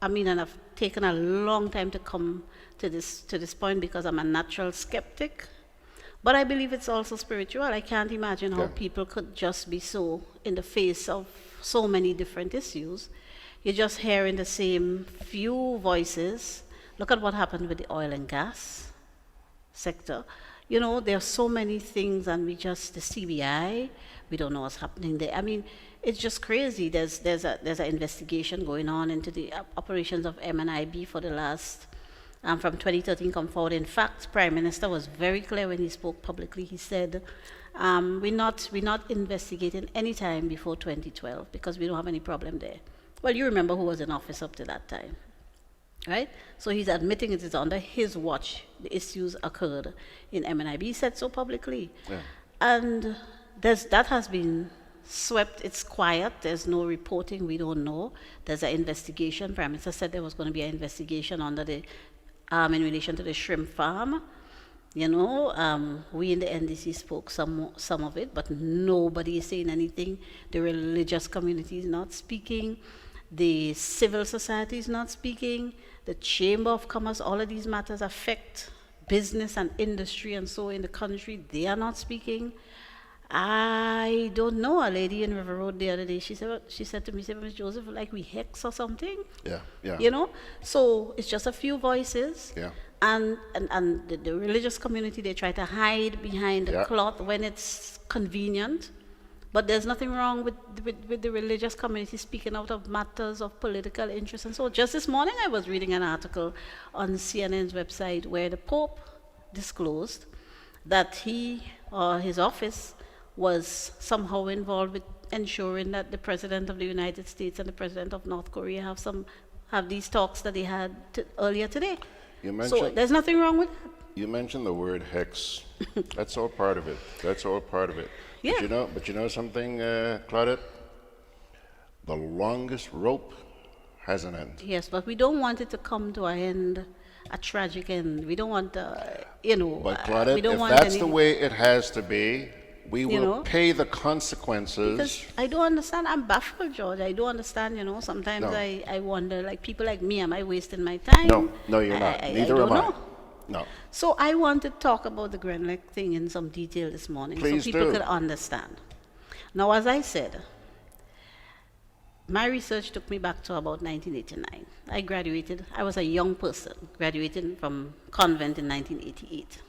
and I've taken a long time to come to this point because I'm a natural skeptic, but I believe it's also spiritual. I can't imagine how people could just be so in the face of so many different issues. You're just hearing the same few voices. Look at what happened with the oil and gas sector. You know, there are so many things, and the CBI, we don't know what's happening there. It's just crazy. There's an investigation going on into the operations of MNIB for the last, from 2013 come forward. In fact, Prime Minister was very clear when he spoke publicly. He said, we're not investigating any time before 2012 because we don't have any problem there. Well, you remember who was in office up to that time, right? So he's admitting it is under his watch the issues occurred in MNIB. He said so publicly. Yeah. And that has been swept. It's quiet. There's no reporting. We don't know. There's an investigation. Prime Minister said there was going to be an investigation under the in relation to the shrimp farm. You know, we in the NDC spoke some of it, but nobody is saying anything. The religious community is not speaking. The civil society is not speaking. The Chamber of Commerce, all of these matters affect business and industry and so in the country. They are not speaking. I don't know. A lady in River Road the other day, she said to me, Miss Joseph, like we hex or something. Yeah. You know? So it's just a few voices. Yeah. And the religious community, they try to hide behind the cloth when it's convenient. But there's nothing wrong with the religious community speaking out of matters of political interest. And so just this morning I was reading an article on CNN's website where the Pope disclosed that he or his office was somehow involved with ensuring that the President of the United States and the President of North Korea have these talks that they had earlier today. So there's nothing wrong with that. You mentioned the word hex. That's all part of it. Yeah. But you know something, Claudette? The longest rope has an end. Yes, but we don't want it to come to an end, a tragic end. We don't want you know, But we Claudette, don't if want that's any, the way it has to be, we You will know? pay the consequences. because I don't understand. I'm baffled, George. I don't understand, you know. Sometimes No. I wonder, like, people like me, am I wasting my time? No, you're not. Neither don't am I. know. No. So I want to talk about the Grenlec thing in some detail this morning Please so people do. could understand. Now, as I said, my research took me back to about 1989. I graduated, I was a young person, graduating from convent in 1988,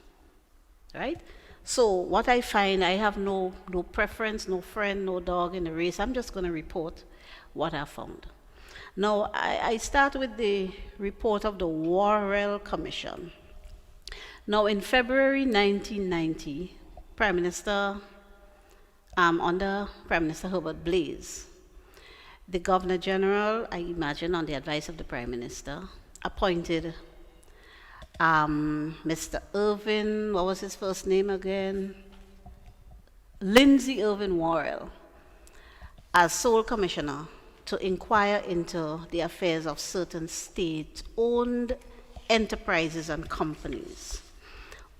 right? So what I find, I have no preference, no friend, no dog in the race. I'm just going to report what I found. Now, I start with the report of the Worrell Commission. Now, in February 1990, Prime Minister, under Prime Minister Herbert Blaise, the Governor General, I imagine on the advice of the Prime Minister, appointed Mr. Irvin, what was his first name again? Lindsay Irvin Worrell, as sole commissioner to inquire into the affairs of certain state-owned enterprises and companies.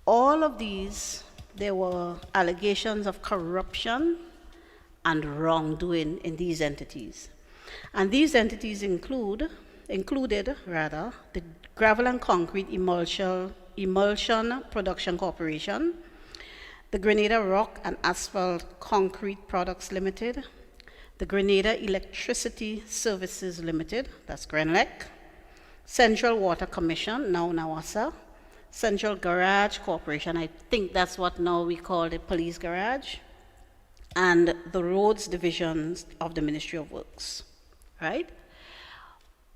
All of these, there were allegations of corruption and wrongdoing in these entities. And these entities included the Gravel and Concrete Emulsion Production Corporation, the Grenada Rock and Asphalt Concrete Products Limited, the Grenada Electricity Services Limited, that's Grenlec, Central Water Commission, now NAWASA, Central Garage Corporation, I think that's what now we call the police garage, and the roads divisions of the Ministry of Works, right?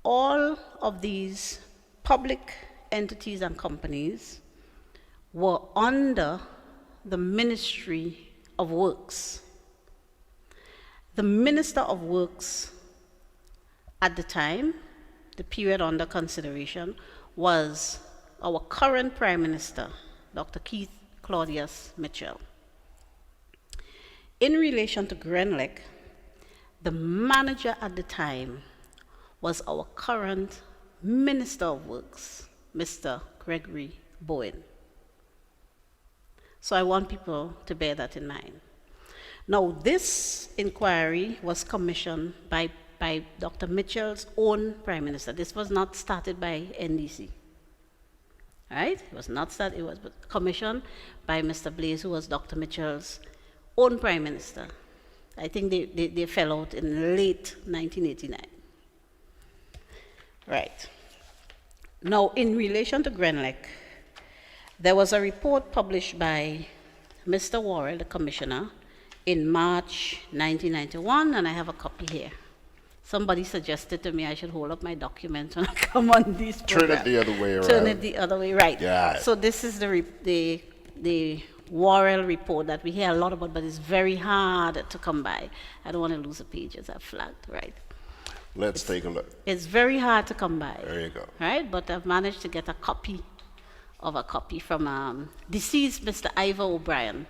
All of these public entities and companies were under the Ministry of Works. The Minister of Works at the time, the period under consideration, was our current Prime Minister, Dr. Keith Claudius Mitchell. In relation to Grenlec, the manager at the time was our current Minister of Works, Mr. Gregory Bowen. So I want people to bear that in mind. Now, this inquiry was commissioned by Dr. Mitchell's own Prime Minister. This was not started by NDC. Right? It was not started, it was commissioned by Mr. Blaise, who was Dr. Mitchell's own Prime Minister. I think they fell out in late 1989. Right. Now, in relation to Grenlec, there was a report published by Mr. Worrell, the commissioner, in March 1991, and I have a copy here. Somebody suggested to me I should hold up my documents when I come on these programs. Turn it the other way around. Turn it the other way, right. Yeah. So this is the Worrell report that we hear a lot about, but it's very hard to come by. I don't want to lose the pages. I've flagged, right? Let's take a look. It's very hard to come by. There you go. Right, but I've managed to get a copy from deceased Mr. Ivor O'Brien.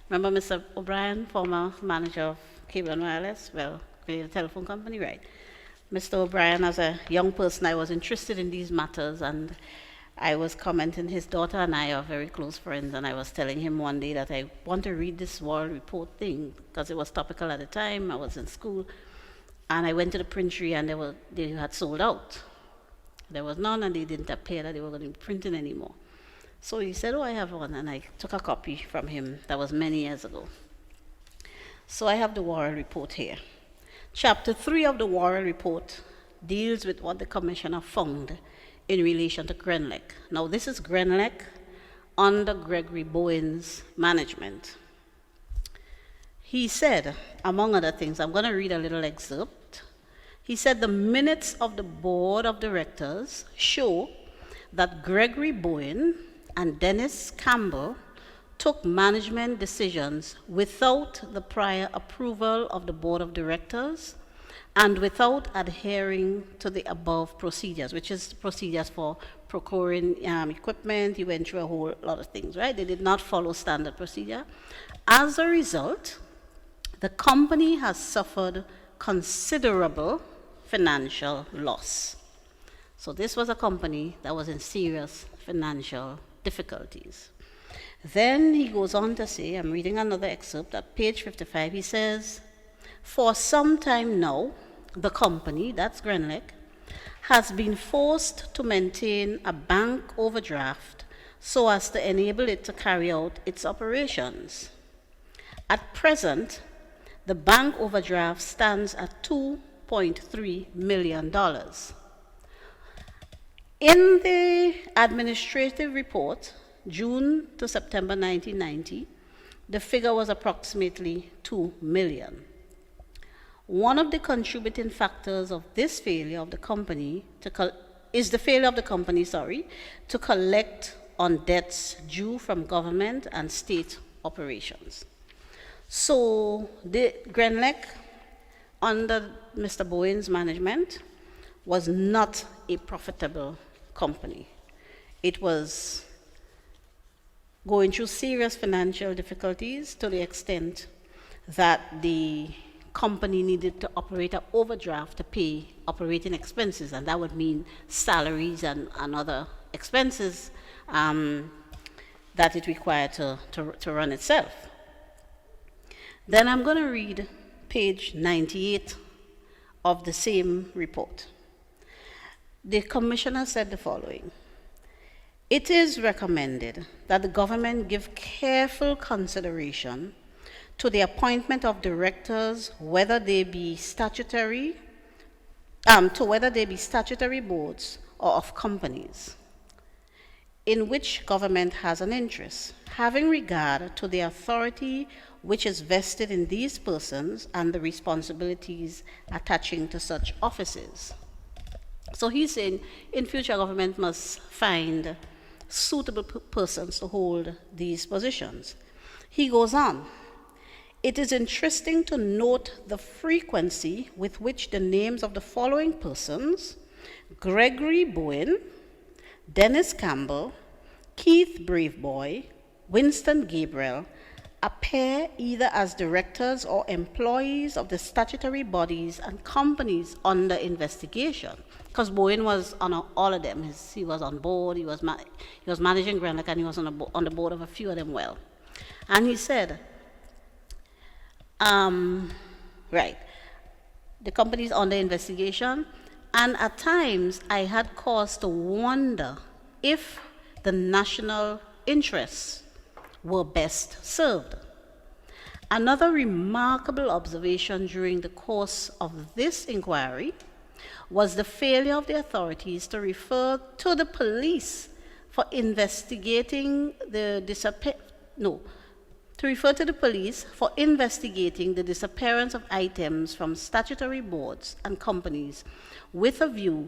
Remember Mr. O'Brien, former manager of Cable and Wireless? Well, Grenada Telephone Company, right. Mr. O'Brien, as a young person, I was interested in these matters, and I was commenting, his daughter and I are very close friends, and I was telling him one day that I want to read this Worrell report thing, because it was topical at the time, I was in school, and I went to the printery, and they had sold out. There was none, and they didn't appear that they were going to be printing anymore. So he said, oh, I have one, and I took a copy from him. That was many years ago. So I have the Worrell report here. Chapter 3 of the Worrell report deals with what the commissioner found in relation to Grenlec. Now, this is Grenlec under Gregory Bowen's management. He said, among other things, I'm going to read a little excerpt. He said, the minutes of the board of directors show that Gregory Bowen and Dennis Campbell took management decisions without the prior approval of the board of directors and without adhering to the above procedures, which is procedures for procuring equipment. He went through a whole lot of things, right? They did not follow standard procedure. As a result, the company has suffered considerable financial loss. So this was a company that was in serious financial difficulties. Then he goes on to say, I'm reading another excerpt at page 55, he says, for some time now, the company, that's Grenlec, has been forced to maintain a bank overdraft so as to enable it to carry out its operations. At present, the bank overdraft stands at $2.3 million. In the administrative report, June to September 1990, the figure was approximately $2 million. One of the contributing factors of this failure of the company to collect on debts due from government and state operations. So the Grenlec, under Mr. Bowen's management, was not a profitable company. It was going through serious financial difficulties to the extent that the company needed to operate an overdraft to pay operating expenses, and that would mean salaries and other expenses that it required to run itself. Then I'm going to read page 98 of the same report. The commissioner said the following: it is recommended that the government give careful consideration to the appointment of directors, whether they be statutory boards or of companies in which government has an interest, having regard to the authority which is vested in these persons and the responsibilities attaching to such offices. So he's saying in future government must find suitable persons to hold these positions. He goes on, it is interesting to note the frequency with which the names of the following persons, Gregory Bowen, Dennis Campbell, Keith Braveboy, Winston Gabriel, appear either as directors or employees of the statutory bodies and companies under investigation. Because Bowen was on all of them. He was on board, he was managing Grenlec, and he was on the board of a few of them well. And he said, right, the company's under investigation, and at times I had cause to wonder if the national interests were best served. Another remarkable observation during the course of this inquiry was the failure of the authorities to refer to the police for investigating the disappearance of items from statutory boards and companies with a view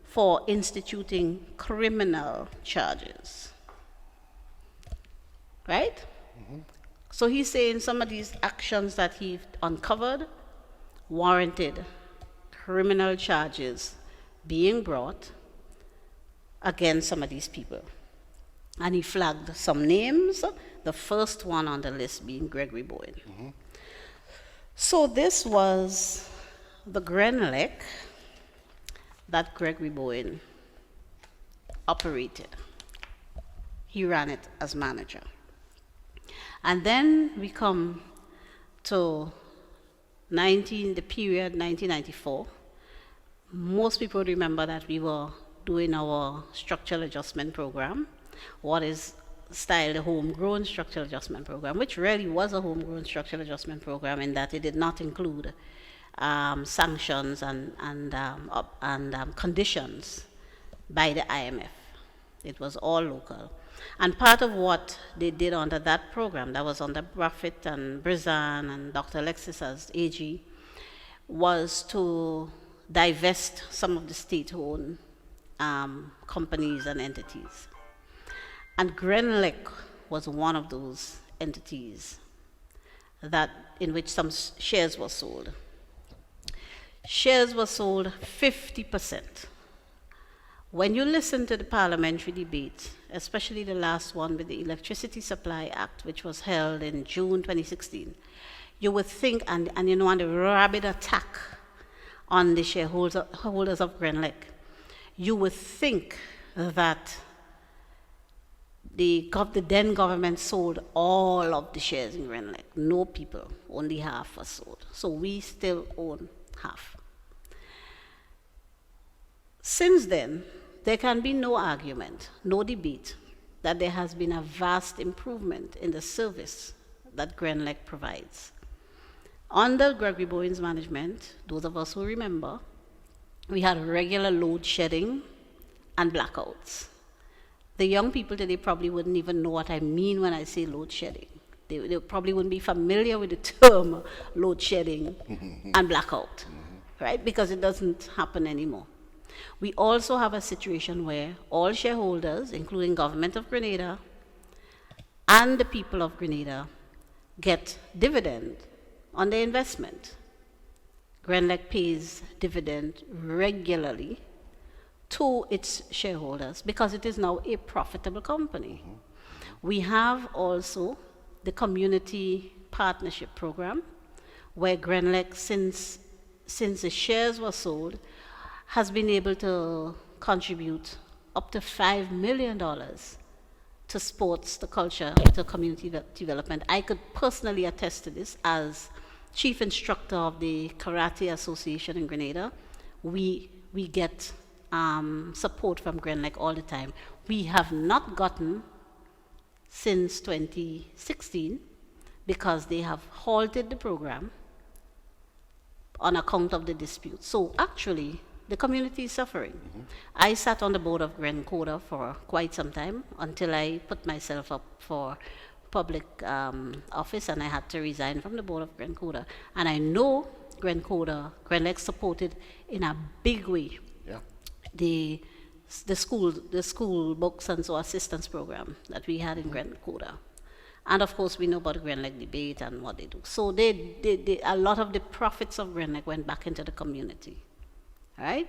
for instituting criminal charges. Right? Mm-hmm. So he's saying some of these actions that he uncovered warranted criminal charges being brought against some of these people. And he flagged some names, the first one on the list being Gregory Bowen. Mm-hmm. So this was the Grenlec that Gregory Bowen operated. He ran it as manager. And then we come to the period 1994. Most people remember that we were doing our structural adjustment program, what is styled a homegrown structural adjustment program, which really was a homegrown structural adjustment program in that it did not include sanctions and conditions by the IMF. It was all local. And part of what they did under that program, that was under Buffett and Brizan and Dr. Alexis as AG, was to divest some of the state-owned companies and entities. And Grenlec was one of those entities in which some shares were sold. Shares were sold 50%. When you listen to the parliamentary debate, especially the last one with the Electricity Supply Act, which was held in June 2016, you would think, and the rabid attack on the shareholders of Grenlec, you would think that the then government sold all of the shares in Grenlec. No people, only half was sold. So we still own half. Since then, there can be no argument, no debate, that there has been a vast improvement in the service that Grenlec provides. Under Gregory Bowen's management, those of us who remember, we had regular load shedding and blackouts. The young people today probably wouldn't even know what I mean when I say load shedding. They probably wouldn't be familiar with the term load shedding and blackout, right? Because it doesn't happen anymore. We also have a situation where all shareholders, including Government of Grenada and the people of Grenada, get dividend on their investment. Grenlec pays dividend regularly to its shareholders because it is now a profitable company. We have also the community partnership program where Grenlec, since the shares were sold, has been able to contribute up to $5 million to sports, to culture, to community development. I could personally attest to this as chief instructor of the Karate Association in Grenada. We get support from Grenlec all the time. We have not gotten since 2016 because they have halted the program on account of the dispute. So actually, the community is suffering. I sat on the board of GRENADA for quite some time until I put myself up for public office and I had to resign from the board of GRENADA. And I know Grenlec supported in a big way the school books and so assistance program that we had in Grenada. And of course, we know about the Grenlec debate and what they do. So a lot of the profits of Grenlec went back into the community. Right?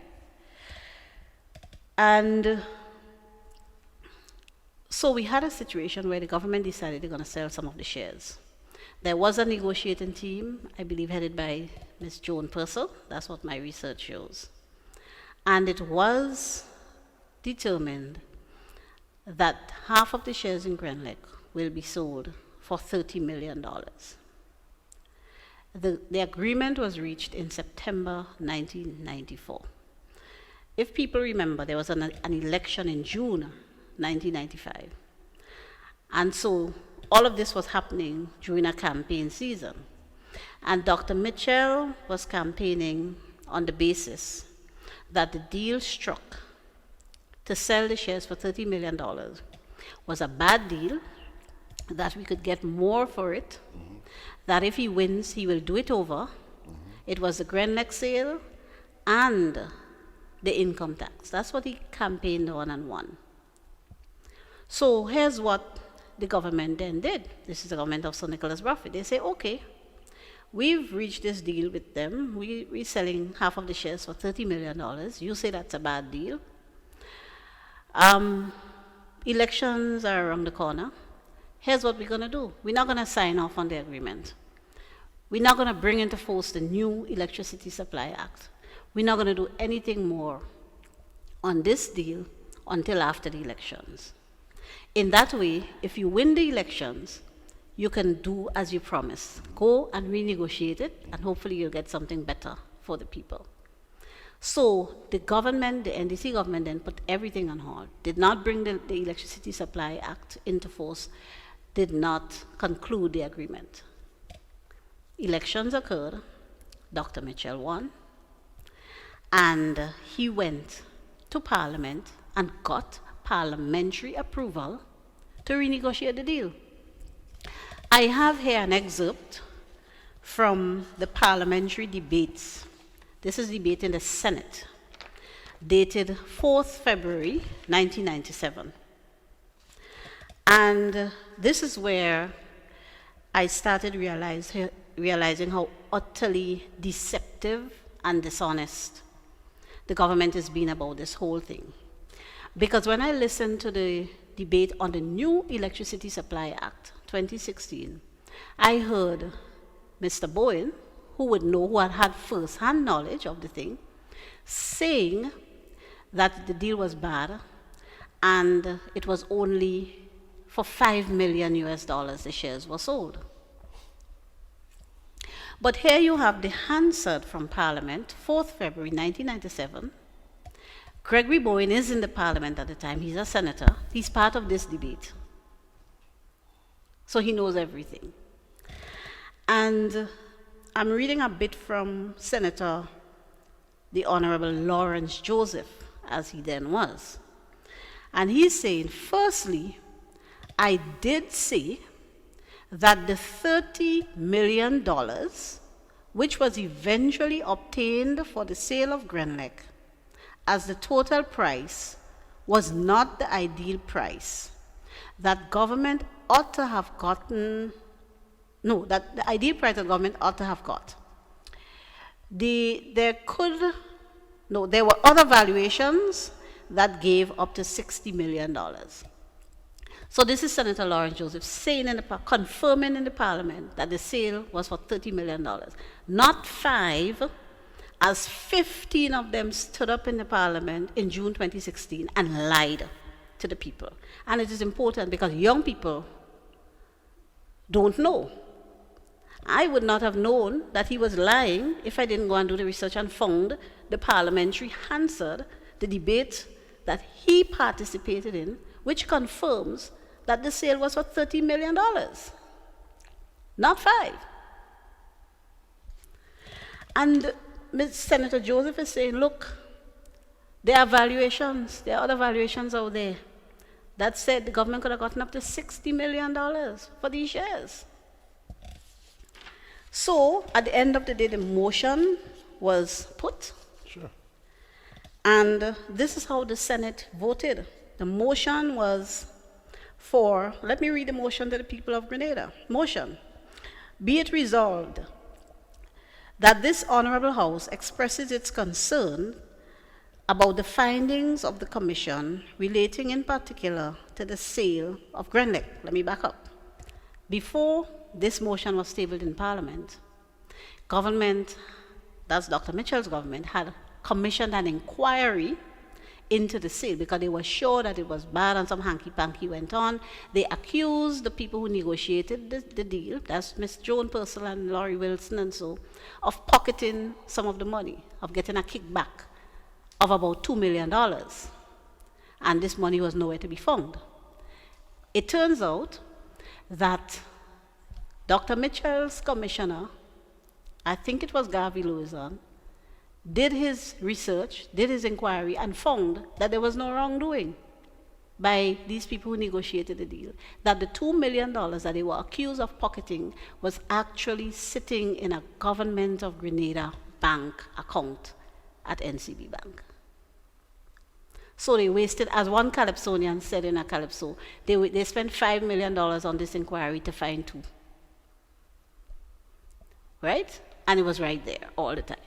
And so we had a situation where the government decided they're going to sell some of the shares. There was a negotiating team, I believe headed by Ms. Joan Purcell. That's what my research shows. And it was determined that half of the shares in Grenlec will be sold for $30 million. The agreement was reached in September 1994. If people remember, there was an election in June 1995. And so all of this was happening during a campaign season. And Dr. Mitchell was campaigning on the basis that the deal struck to sell the shares for $30 million was a bad deal, that we could get more for it, that if he wins, he will do it over. It was the Grenlec sale and the income tax. That's what he campaigned on and won. So here's what the government then did. This is the government of Sir Nicholas Bruffy. They say, okay, we've reached this deal with them. We're selling half of the shares for $30 million. You say that's a bad deal. Elections are around the corner. Here's what we're going to do. We're not going to sign off on the agreement. We're not going to bring into force the new Electricity Supply Act. We're not going to do anything more on this deal until after the elections. In that way, if you win the elections, you can do as you promise. Go and renegotiate it, and hopefully you'll get something better for the people. So the government, the NDC government, then put everything on hold, did not bring the Electricity Supply Act into force, did not conclude the agreement. Elections occurred, Dr. Mitchell won, and he went to Parliament and got parliamentary approval to renegotiate the deal. I have here an excerpt from the parliamentary debates. This is debate in the Senate, dated 4th February 1997. And this is where I started realizing how utterly deceptive and dishonest the government has been about this whole thing. Because when I listened to the debate on the new Electricity Supply Act 2016, I heard Mr. Bowen, who had first-hand knowledge of the thing, saying that the deal was bad and it was only for $5 million US, the shares were sold. But here you have the Hansard from Parliament, 4th February 1997. Gregory Bowen is in the Parliament at the time. He's a senator. He's part of this debate. So he knows everything. And I'm reading a bit from Senator, the Honorable Lawrence Joseph, as he then was. And he's saying, firstly, I did say that the $30 million, which was eventually obtained for the sale of Grenlec, as the total price was not the ideal price, that government ought to have gotten, no, that the ideal price that government ought to have got. There were other valuations that gave up to $60 million. So this is Senator Lawrence Joseph saying confirming in the Parliament that the sale was for $30 million. Not 5, as 15 of them stood up in the Parliament in June 2016 and lied to the people. And it is important because young people don't know. I would not have known that he was lying if I didn't go and do the research and found the parliamentary Hansard, the debate that he participated in, which confirms that the sale was for $30 million, not 5. And Senator Joseph is saying, look, there are valuations, there are other valuations out there that said the government could have gotten up to $60 million for these shares. So at the end of the day, the motion was put. Sure. And this is how the Senate voted. The motion was for, let me read the motion to the people of Grenada. Motion, be it resolved that this Honorable House expresses its concern about the findings of the Commission relating in particular to the sale of Grenlec. Let me back up. Before this motion was tabled in Parliament, government, that's Dr. Mitchell's government, had commissioned an inquiry into the sale because they were sure that it was bad and some hanky-panky went on. They accused the people who negotiated the deal, that's Ms. Joan Purcell and Laurie Wilson and so, of pocketing some of the money, of getting a kickback of about $2 million. And this money was nowhere to be found. It turns out that Dr. Mitchell's commissioner, I think it was Garvey Lewison, did his research, did his inquiry, and found that there was no wrongdoing by these people who negotiated the deal. That the $2 million that they were accused of pocketing was actually sitting in a Government of Grenada bank account at NCB Bank. So they wasted, as one Calypsonian said in a Calypso, they spent $5 million on this inquiry to find 2. Right? And it was right there all the time.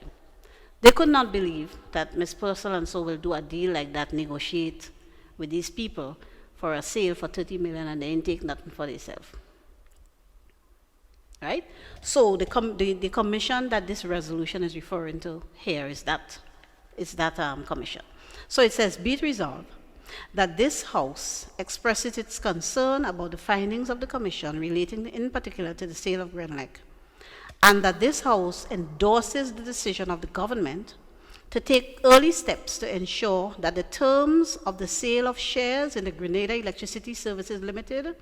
They could not believe that Ms. Purcell and so will do a deal like that, negotiate with these people for a sale for $30 million and they ain't take nothing for themselves. Right? So the commission that this resolution is referring to here is that commission. So it says, be it resolved that this House expresses its concern about the findings of the commission relating in particular to the sale of Grenlec, and that this House endorses the decision of the government to take early steps to ensure that the terms of the sale of shares in the Grenada Electricity Services Limited,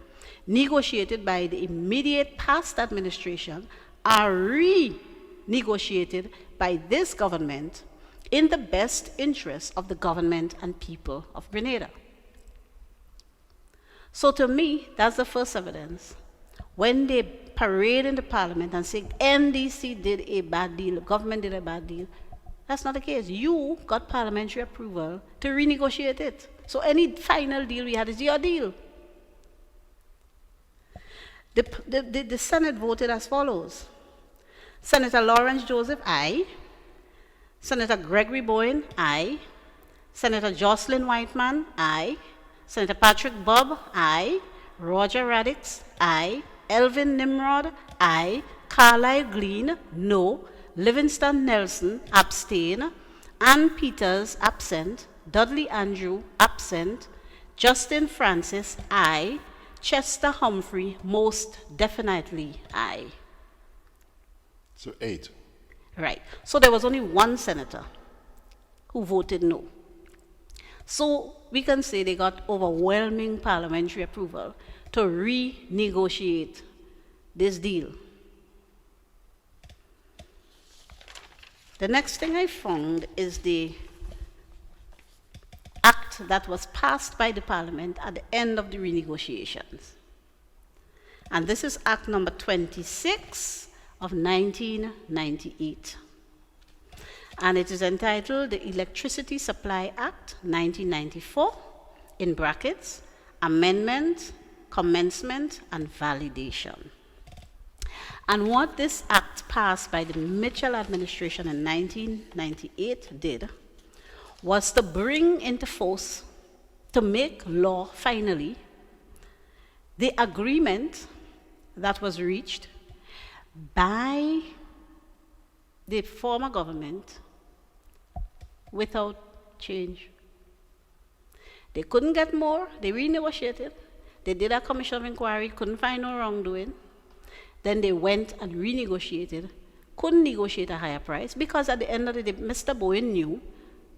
negotiated by the immediate past administration, are renegotiated by this government in the best interest of the government and people of Grenada. So to me, that's the first evidence. When they parade in the Parliament and say NDC did a bad deal, the government did a bad deal, that's not the case. You got parliamentary approval to renegotiate it. So any final deal we had is your deal. The Senate voted as follows. Senator Lawrence Joseph, aye. Senator Gregory Bowen, aye. Senator Jocelyn Whiteman, aye. Senator Patrick Bob, aye. Roger Radix, aye. Elvin Nimrod, aye. Carlisle Glean, no. Livingston Nelson, abstain. Ann Peters, absent. Dudley Andrew, absent. Justin Francis, aye. Chester Humphrey, most definitely aye. So 8. Right. So there was only one senator who voted no. So we can say they got overwhelming parliamentary approval to renegotiate this deal. The next thing I found is the act that was passed by the parliament at the end of the renegotiations. And this is Act number 26 of 1998. And it is entitled the Electricity Supply Act 1994, in brackets, Amendment, Commencement, and Validation. And what this act passed by the Mitchell administration in 1998 did was to bring into force, to make law finally, the agreement that was reached by the former government without change. They couldn't get more, they renegotiated, they did a commission of inquiry, couldn't find no wrongdoing. Then they went and renegotiated, couldn't negotiate a higher price, because at the end of the day, Mr. Bowen knew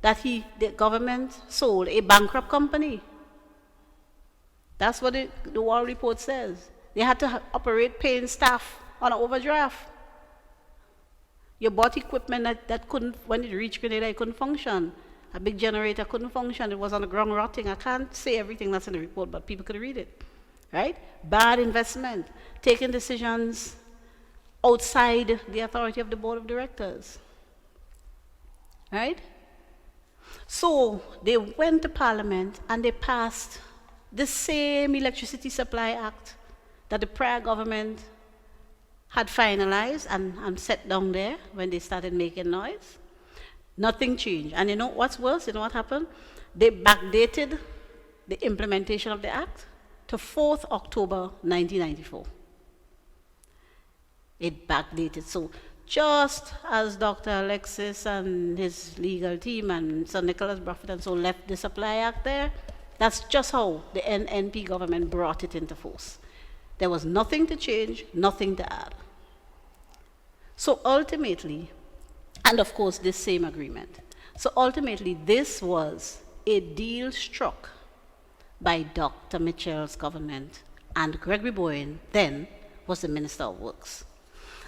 that the government sold a bankrupt company. That's what the Wall report says. They had to operate paying staff on an overdraft. You bought equipment that couldn't, when it reached Grenada, it couldn't function. A big generator couldn't function. It was on the ground rotting. I can't say everything that's in the report, but people could read it. Right? Bad investment. Taking decisions outside the authority of the board of directors. Right? So they went to Parliament and they passed the same Electricity Supply Act that the prior government had finalized and set down there when they started making noise. Nothing changed. And you know what's worse? You know what happened? They backdated the implementation of the act to 4th October 1994. It backdated. So just as Dr. Alexis and his legal team and Sir Nicholas Buffett and so left the Supply Act there, that's just how the NNP government brought it into force. There was nothing to change, nothing to add. So ultimately, and of course this same agreement, so ultimately this was a deal struck by Dr. Mitchell's government, and Gregory Bowen then was the Minister of Works.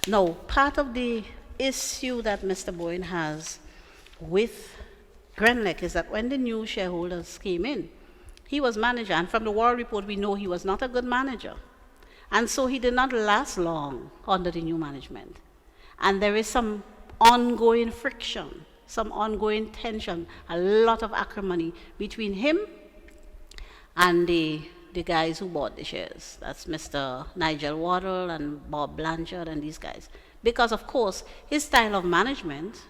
Now, part of the issue that Mr. Bowen has with Grenlec is that when the new shareholders came in, he was manager, and from the War report we know he was not a good manager. And so he did not last long under the new management. And there is some ongoing friction, some ongoing tension, a lot of acrimony between him and the guys who bought the shares. That's Mr. Nigel Waddell and Bob Blanchard and these guys. Because, of course, his style of management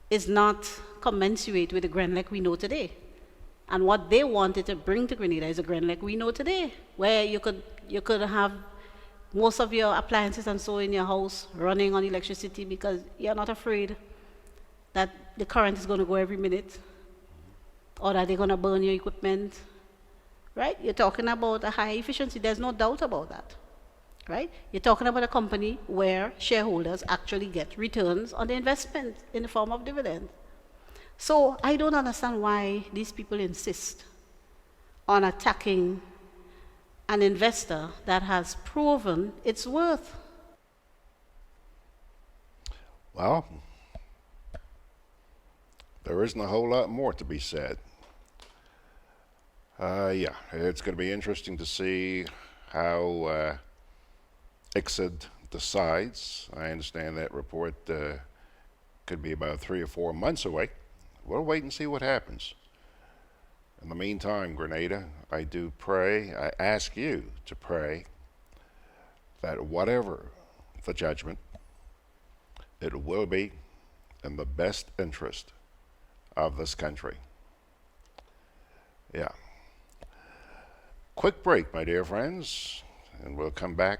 is not commensurate with the Grenlec we know today. And what they wanted to bring to Grenada is a Grenlec we know today, where you could have most of your appliances and so in your house running on electricity because you're not afraid that the current is going to go every minute or that they're going to burn your equipment. Right? You're talking about a high efficiency. There's no doubt about that. Right? You're talking about a company where shareholders actually get returns on the investment in the form of dividend. So I don't understand why these people insist on attacking an investor that has proven its worth. Well, there isn't a whole lot more to be said. Yeah, it's going to be interesting to see how ICSID decides. I understand that report could be about 3 or 4 months away. We'll wait and see what happens. In the meantime, Grenada, I do pray, I ask you to pray that whatever the judgment, it will be in the best interest of this country. Yeah. Quick break, my dear friends, and we'll come back,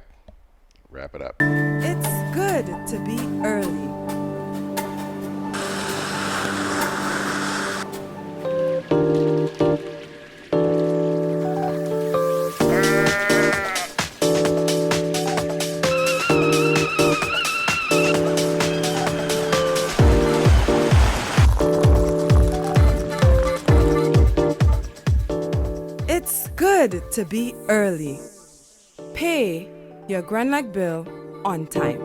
wrap it up. It's good to be early. It's good to be early. Pay your Grenlec bill on time.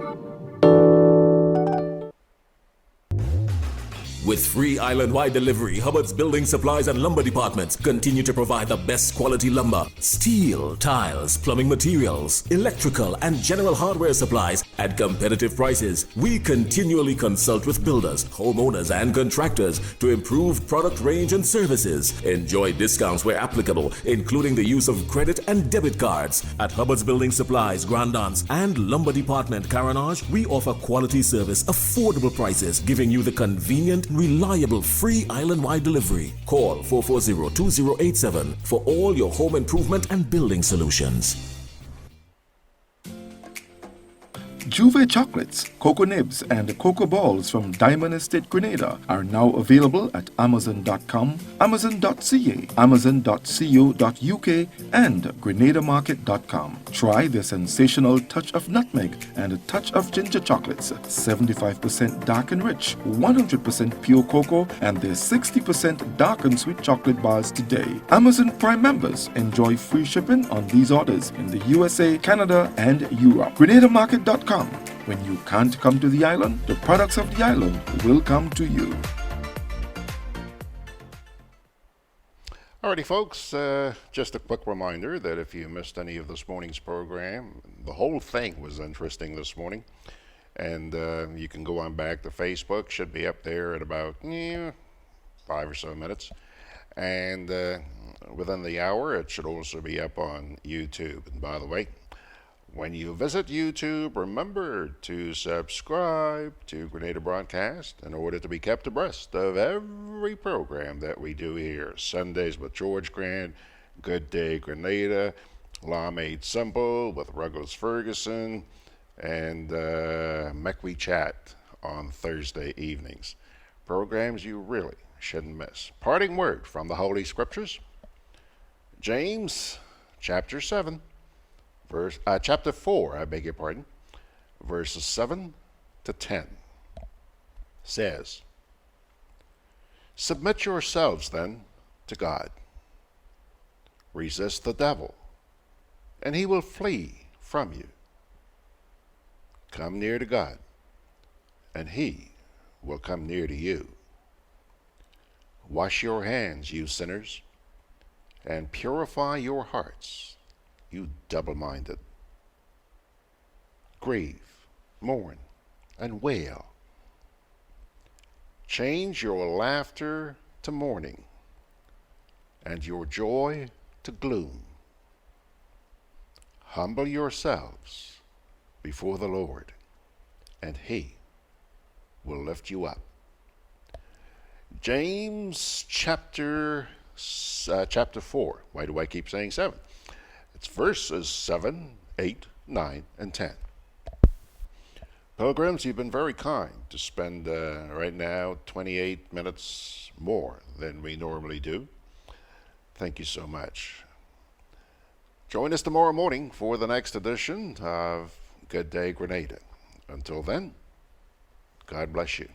With free island-wide delivery, Hubbard's Building Supplies and Lumber Departments continue to provide the best quality lumber, steel, tiles, plumbing materials, electrical and general hardware supplies at competitive prices. We continually consult with builders, homeowners and contractors to improve product range and services. Enjoy discounts where applicable, including the use of credit and debit cards. At Hubbard's Building Supplies, Grandance and Lumber Department, Caranage, we offer quality service, affordable prices, giving you the convenient, reliable, free island-wide delivery. Call 440-2087 for all your home improvement and building solutions. Juve chocolates, cocoa nibs, and cocoa balls from Diamond Estate Grenada are now available at Amazon.com, Amazon.ca, Amazon.co.uk, and GrenadaMarket.com. Try the sensational touch of nutmeg and a touch of ginger chocolates, 75% dark and rich, 100% pure cocoa, and their 60% dark and sweet chocolate bars today. Amazon Prime members enjoy free shipping on these orders in the USA, Canada, and Europe. GrenadaMarket.com. When you can't come to the island, the products of the island will come to you. Alrighty, folks, just a quick reminder that if you missed any of this morning's program, the whole thing was interesting this morning. And you can go on back to Facebook, should be up there at about 5 or so minutes. And within the hour, it should also be up on YouTube. And by the way, when you visit YouTube, remember to subscribe to Grenada Broadcast in order to be kept abreast of every program that we do here. Sundays with George Grant, Gudday Grenada, Law Made Simple with Ruggles Ferguson, and Meckwee Chat on Thursday evenings. Programs you really shouldn't miss. Parting word from the Holy Scriptures. James chapter 7. Chapter 4, verses 7 to 10 says, "Submit yourselves then to God. Resist the devil, and he will flee from you. Come near to God, and he will come near to you. Wash your hands, you sinners, and purify your hearts, you double-minded. Grieve, mourn, and wail. Change your laughter to mourning, and your joy to gloom. Humble yourselves before the Lord, and he will lift you up." James chapter 4. Why do I keep saying 7? It's verses 7, 8, 9, and 10. Pilgrims, you've been very kind to spend right now 28 minutes more than we normally do. Thank you so much. Join us tomorrow morning for the next edition of Gudday Grenada. Until then, God bless you.